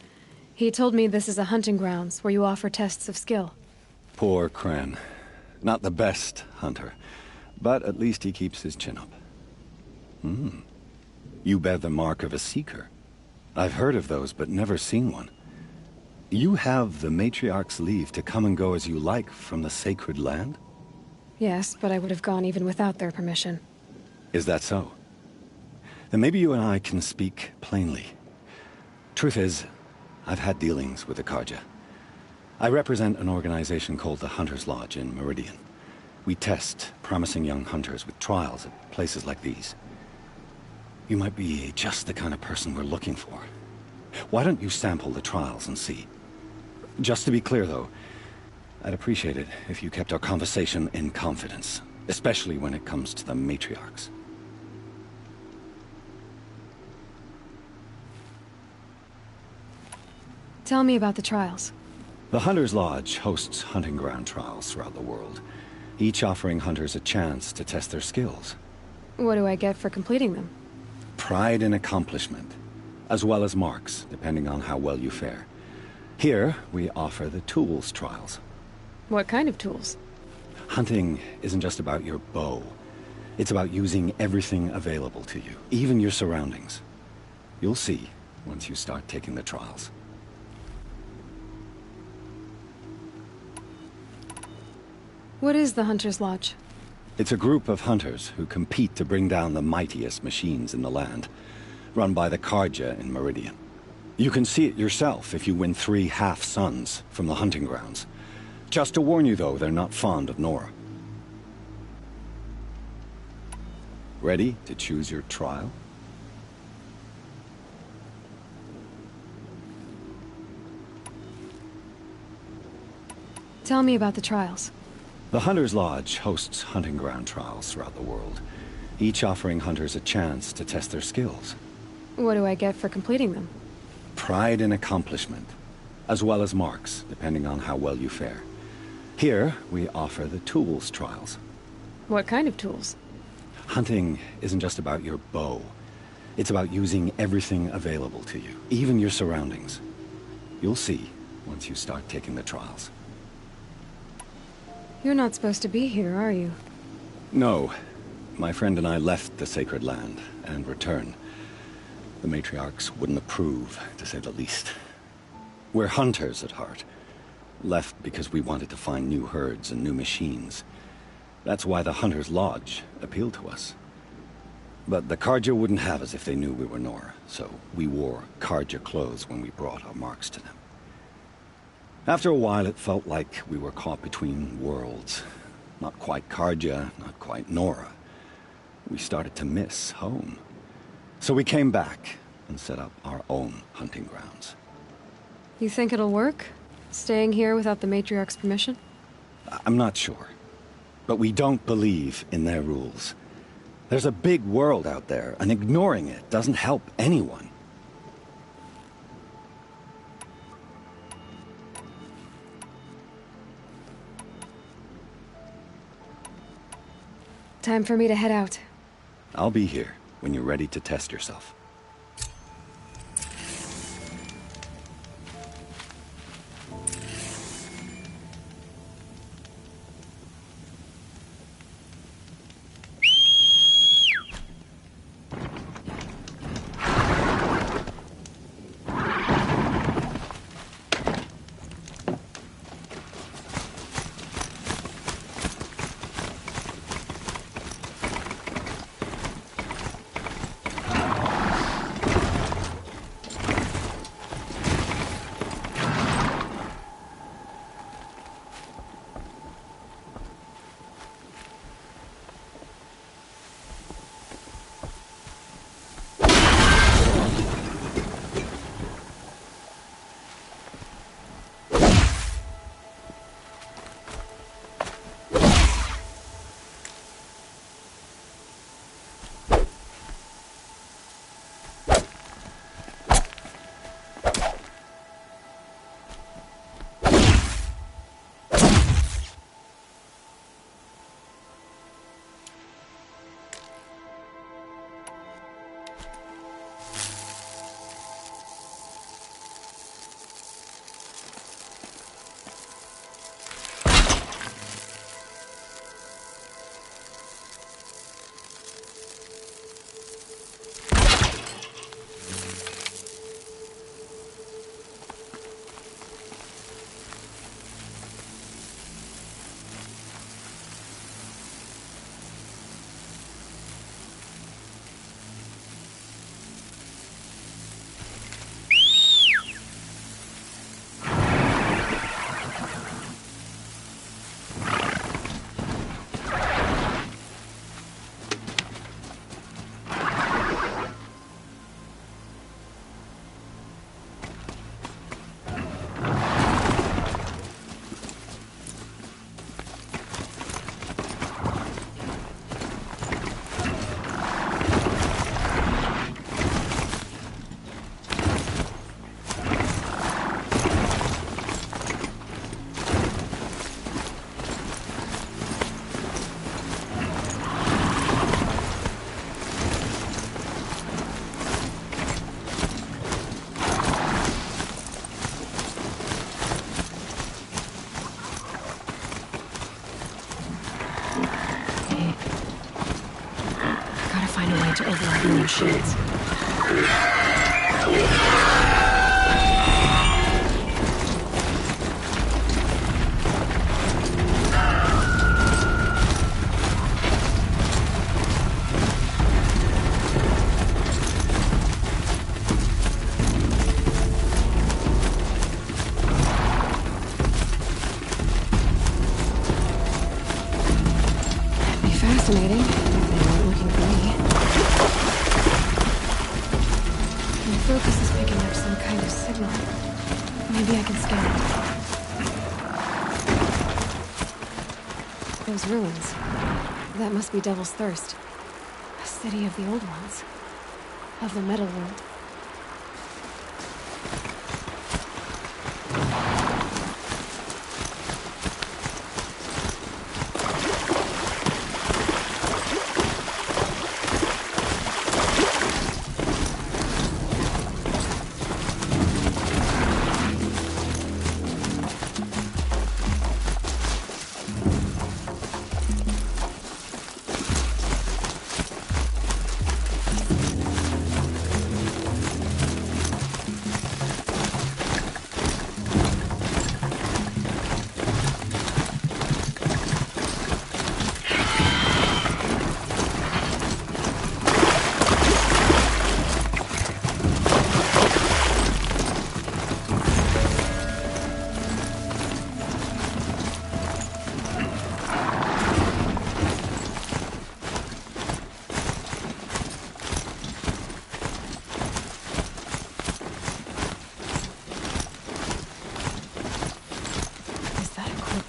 He told me this is a hunting grounds where you offer tests of skill. Poor Kren. Not the best hunter, but at least he keeps his chin up. You bear the mark of a seeker. I've heard of those, but never seen one. You have the Matriarch's leave to come and go as you like from the sacred land? Yes, but I would have gone even without their permission. Is that so? Then maybe you and I can speak plainly. Truth is, I've had dealings with the Carja. I represent an organization called the Hunter's Lodge in Meridian. We test promising young hunters with trials at places like these. You might be just the kind of person we're looking for. Why don't you sample the trials and see? Just to be clear, though, I'd appreciate it if you kept our conversation in confidence, especially when it comes to the matriarchs. Tell me about the trials. The Hunter's Lodge hosts hunting ground trials throughout the world, each offering hunters a chance to test their skills. What do I get for completing them? Pride in accomplishment, as well as marks, depending on how well you fare. Here, we offer the tools trials. What kind of tools? Hunting isn't just about your bow. It's about using everything available to you, even your surroundings. You'll see once you start taking the trials. What is the Hunter's Lodge? It's a group of hunters who compete to bring down the mightiest machines in the land, run by the Carja in Meridian. You can see it yourself if you win 3 half-suns from the hunting grounds. Just to warn you, though, they're not fond of Nora. Ready to choose your trial? Tell me about the trials. The Hunter's Lodge hosts hunting ground trials throughout the world, each offering hunters a chance to test their skills. What do I get for completing them? Pride in accomplishment, as well as marks, depending on how well you fare. Here, we offer the tools trials. What kind of tools? Hunting isn't just about your bow. It's about using everything available to you, even your surroundings. You'll see once you start taking the trials. You're not supposed to be here, are you? No. My friend and I left the sacred land and returned. The matriarchs wouldn't approve, to say the least. We're hunters at heart. Left because we wanted to find new herds and new machines. That's why the Hunter's Lodge appealed to us. But the Carja wouldn't have us if they knew we were Nora, so we wore Carja clothes when we brought our marks to them. After a while, it felt like we were caught between worlds. Not quite Carja, not quite Nora. We started to miss home. So we came back and set up our own hunting grounds. You think it'll work? Staying here without the Matriarch's permission? I'm not sure. But we don't believe in their rules. There's a big world out there, and ignoring it doesn't help anyone. Time for me to head out. I'll be here when you're ready to test yourself. try to override my own shields. Fascinating, if they weren't looking for me. My focus is picking up some kind of signal. Maybe I can scan it. Those ruins. That must be Devil's Thirst. A city of the old ones. Of the metal world.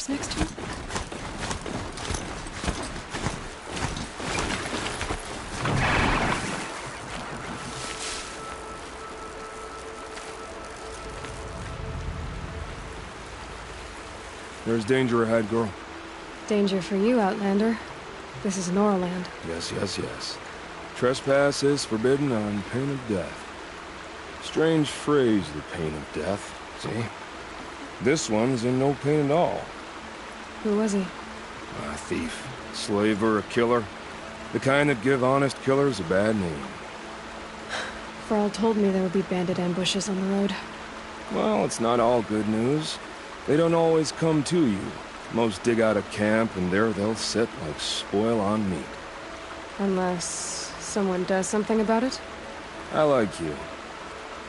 Next to him? There's danger ahead, girl. Danger for you, Outlander. This is Norland. Yes, yes, yes. Trespass is forbidden on pain of death. Strange phrase, the pain of death. See? This one's in no pain at all. Who was he? A thief, slaver, a killer. The kind that give honest killers a bad name. Thrall told me there would be bandit ambushes on the road. Well, it's not all good news. They don't always come to you. Most dig out a camp, and there they'll sit like spoil on meat. Unless someone does something about it? I like you.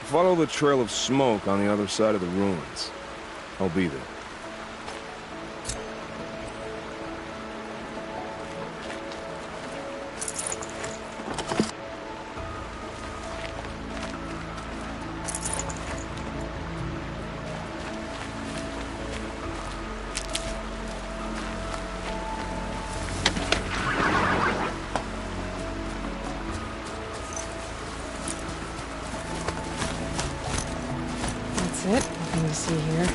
Follow the trail of smoke on the other side of the ruins. I'll be there. That's it. Nothing to see here.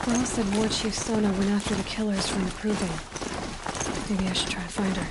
Thrall said War Chief Sona went after the killers from the Proving. Maybe I should try to find her.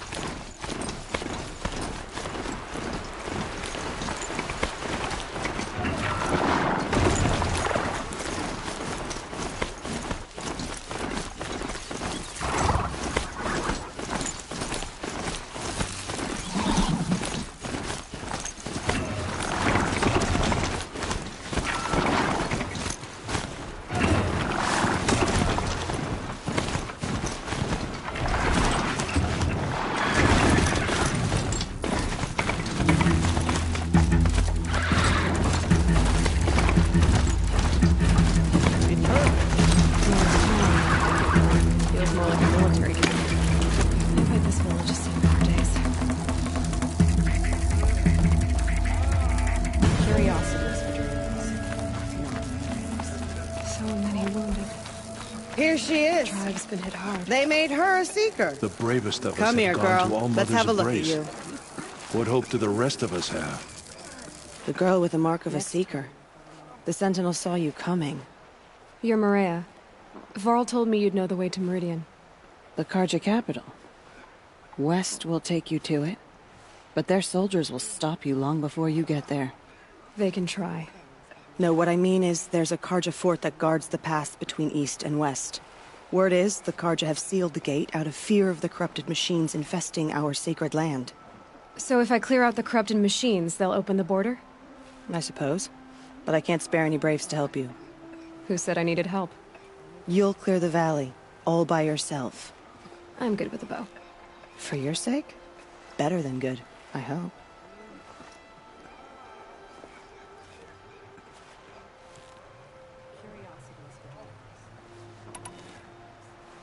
Here she is. The tribe's been hit hard. They made her a seeker. The bravest of us Come have here, gone girl. to All Let's Mother's have a look at embrace. you. What hope do the rest of us have? The girl with the mark of a seeker. The Sentinel saw you coming. You're Maria. Varl told me you'd know the way to Meridian. The Carja capital. West will take you to it, but their soldiers will stop you long before you get there. They can try. No, what I mean is there's a Carja fort that guards the pass between east and west. Word is the Carja have sealed the gate out of fear of the corrupted machines infesting our sacred land. So if I clear out the corrupted machines, they'll open the border? I suppose. But I can't spare any braves to help you. Who said I needed help? You'll clear the valley, all by yourself. I'm good with a bow. For your sake? Better than good, I hope.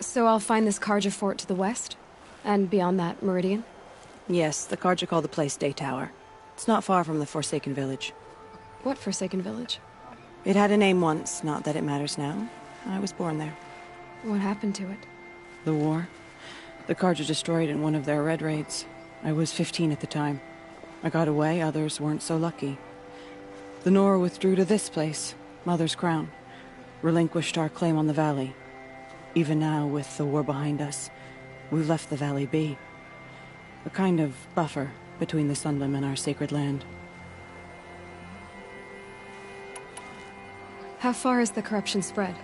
So I'll find this Carja fort to the west? And beyond that, Meridian? Yes, the Carja call the place Day Tower. It's not far from the Forsaken Village. What Forsaken Village? It had a name once, not that it matters now. I was born there. What happened to it? The war. The Carja destroyed in one of their red raids. I was 15 at the time. I got away, others weren't so lucky. The Nora withdrew to this place, Mother's Crown. Relinquished our claim on the valley. Even now, with the war behind us, we've left the valley be. A kind of buffer between the Sunlim and our sacred land. How far has the corruption spread?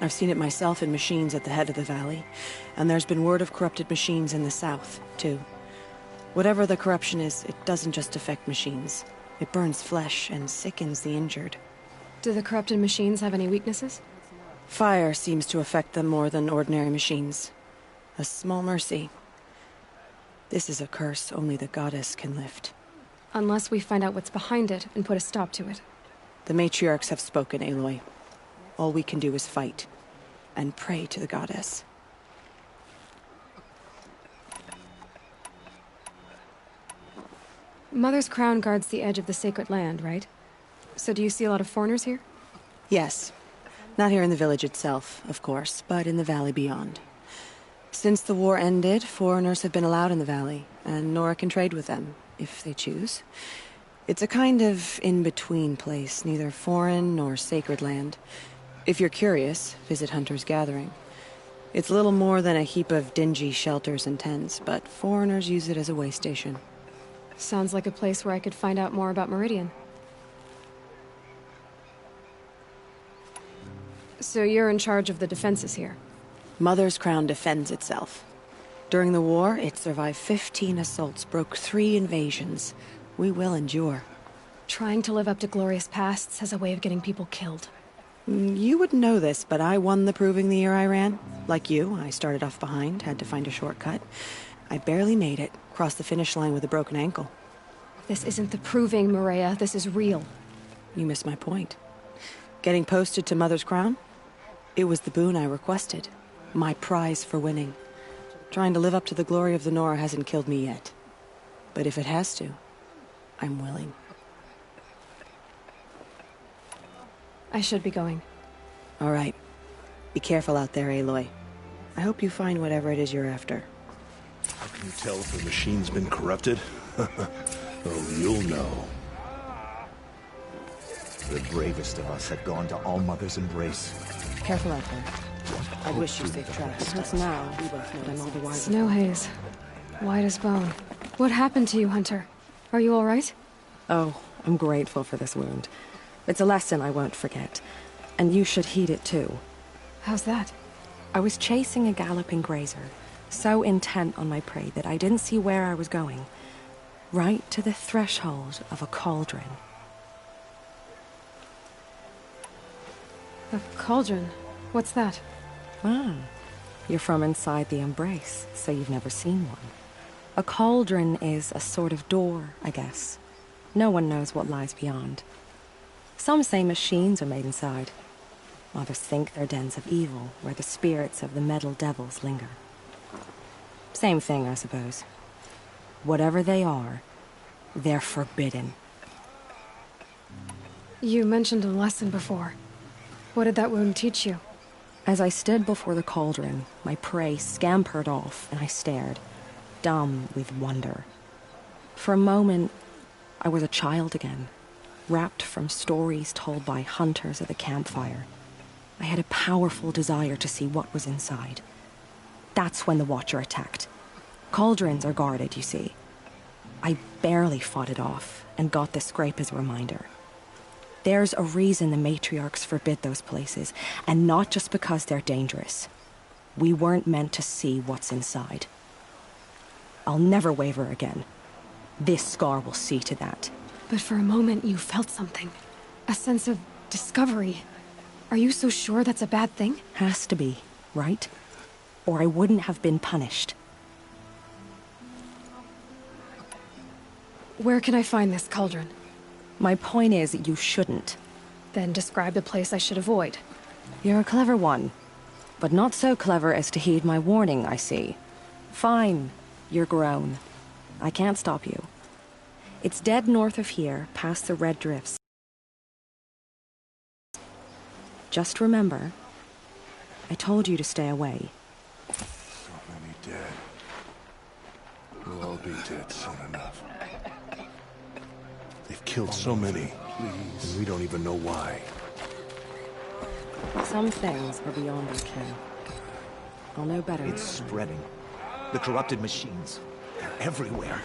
I've seen it myself in machines at the head of the valley, and there's been word of corrupted machines in the south, too. Whatever the corruption is, it doesn't just affect machines. It burns flesh and sickens the injured. Do the corrupted machines have any weaknesses? Fire seems to affect them more than ordinary machines. A small mercy. This is a curse only the goddess can lift. Unless we find out what's behind it and put a stop to it. The matriarchs have spoken, Aloy. All we can do is fight, and pray to the goddess. Mother's Crown guards the edge of the sacred land, right? So do you see a lot of foreigners here? Yes. Not here in the village itself, of course, but in the valley beyond. Since the war ended, foreigners have been allowed in the valley, and Nora can trade with them, if they choose. It's a kind of in-between place, neither foreign nor sacred land. If you're curious, visit Hunter's Gathering. It's little more than a heap of dingy shelters and tents, but foreigners use it as a way station. Sounds like a place where I could find out more about Meridian. So you're in charge of the defenses here? Mother's Crown defends itself. During the war, it survived 15 assaults, broke 3 invasions. We will endure. Trying to live up to glorious pasts has a way of getting people killed. You wouldn't know this, but I won the proving the year I ran. Like you, I started off behind, had to find a shortcut. I barely made it, crossed the finish line with a broken ankle. This isn't the proving, Maria. This is real. You missed my point. Getting posted to Mother's Crown? It was the boon I requested. My prize for winning. Trying to live up to the glory of the Nora hasn't killed me yet. But if it has to, I'm willing. I should be going. All right. Be careful out there, Aloy. I hope you find whatever it is you're after. How can you tell if the machine's been corrupted? Oh, you'll know. The bravest of us have gone to All Mother's embrace. Careful out there. I wish you safe travels. Because now we both know I'm all the wiser. Snow haze. White as bone. What happened to you, Hunter? Are you all right? Oh, I'm grateful for this wound. It's a lesson I won't forget. And you should heed it too. How's that? I was chasing a galloping grazer, so intent on my prey that I didn't see where I was going. Right to the threshold of a cauldron. A cauldron? What's that? Ah, you're from inside the embrace, so you've never seen one. A cauldron is a sort of door, I guess. No one knows what lies beyond. Some say machines are made inside. Others think they're dens of evil, where the spirits of the metal devils linger. Same thing, I suppose. Whatever they are, they're forbidden. You mentioned a lesson before. What did that wound teach you? As I stood before the cauldron, my prey scampered off, and I stared, dumb with wonder. For a moment, I was a child again, wrapped from stories told by hunters at the campfire. I had a powerful desire to see what was inside. That's when the Watcher attacked. Cauldrons are guarded, you see. I barely fought it off, and got the scrape as a reminder. There's a reason the matriarchs forbid those places, and not just because they're dangerous. We weren't meant to see what's inside. I'll never waver again. This scar will see to that. But for a moment you felt something. A sense of discovery. Are you so sure that's a bad thing? Has to be, right? Or I wouldn't have been punished. Where can I find this cauldron? My point is, you shouldn't. Then describe the place I should avoid. You're a clever one. But not so clever as to heed my warning, I see. Fine. You're grown. I can't stop you. It's dead north of here, past the red drifts. Just remember, I told you to stay away. So many dead. We'll all be dead soon enough. They've killed so many, and we don't even know why. Some things are beyond our ken. I'll know better. It's spreading. The corrupted machines. They're everywhere.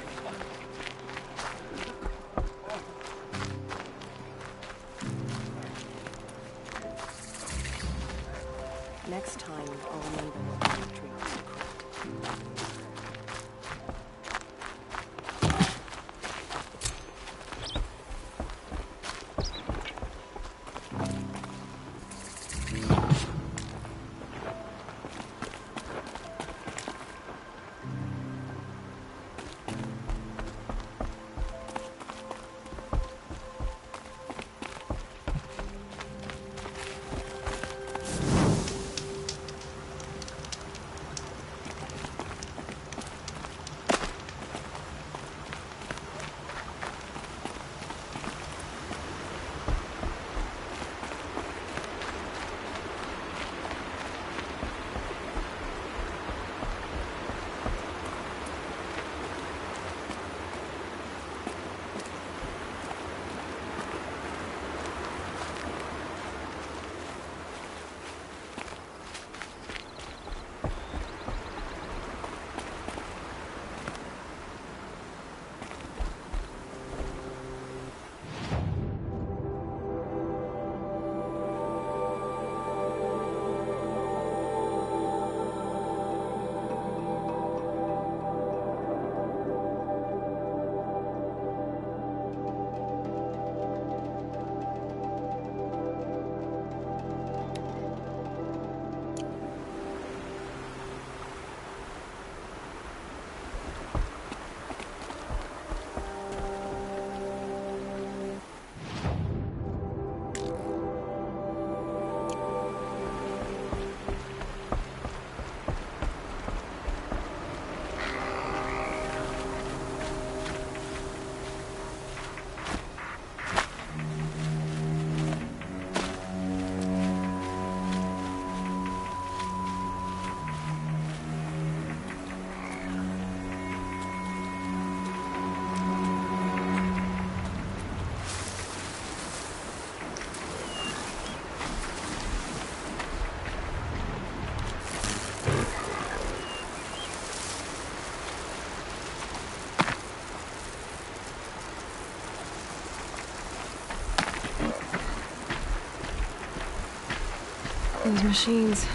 Next time, I'll remember what the matriarchs are correct. Those machines.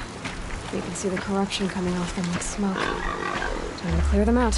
You can see the corruption coming off them like smoke. Time to clear them out.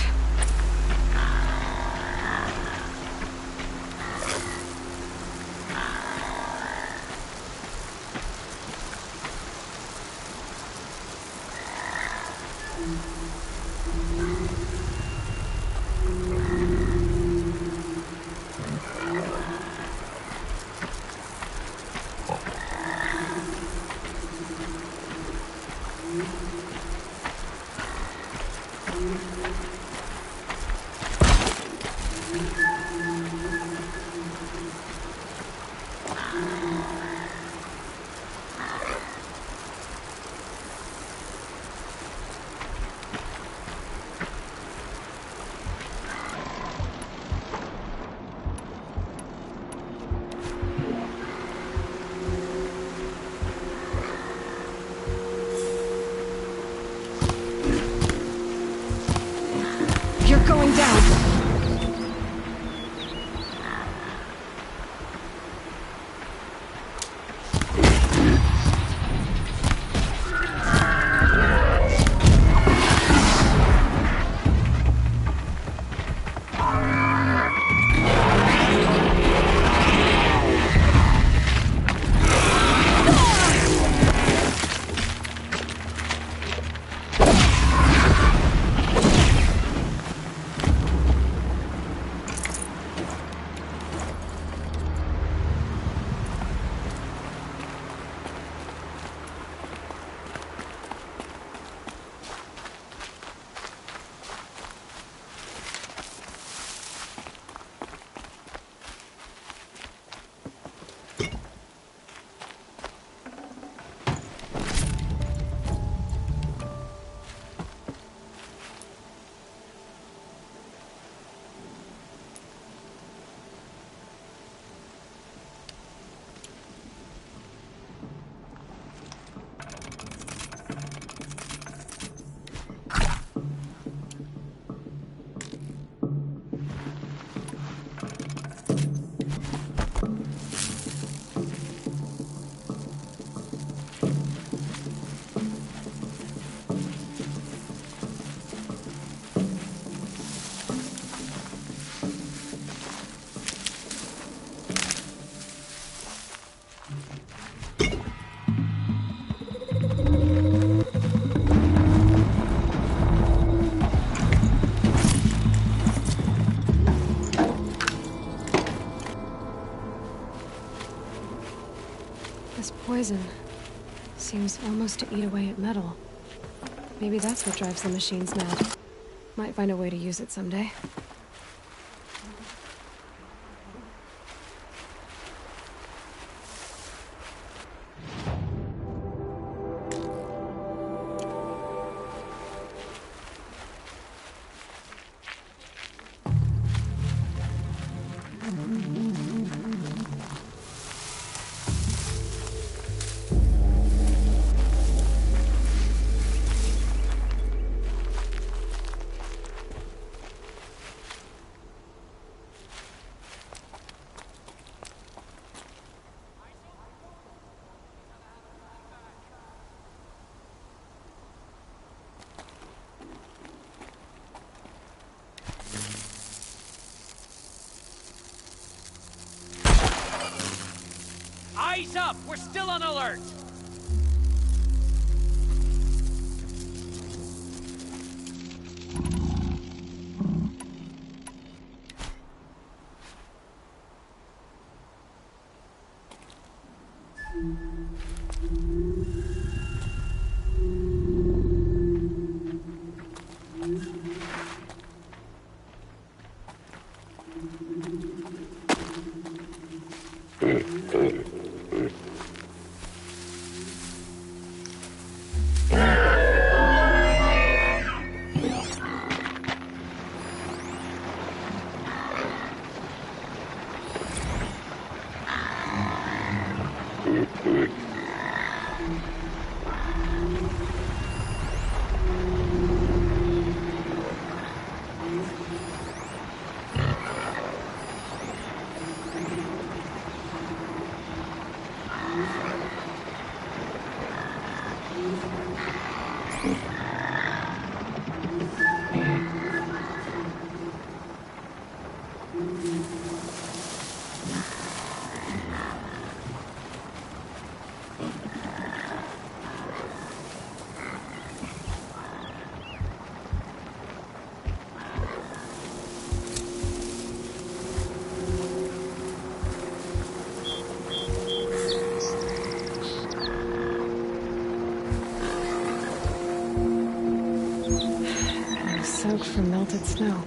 Poison. Seems almost to eat away at metal. Maybe that's what drives the machines mad. Might find a way to use it someday. Eyes up! We're still on alert! Soaked from melted snow.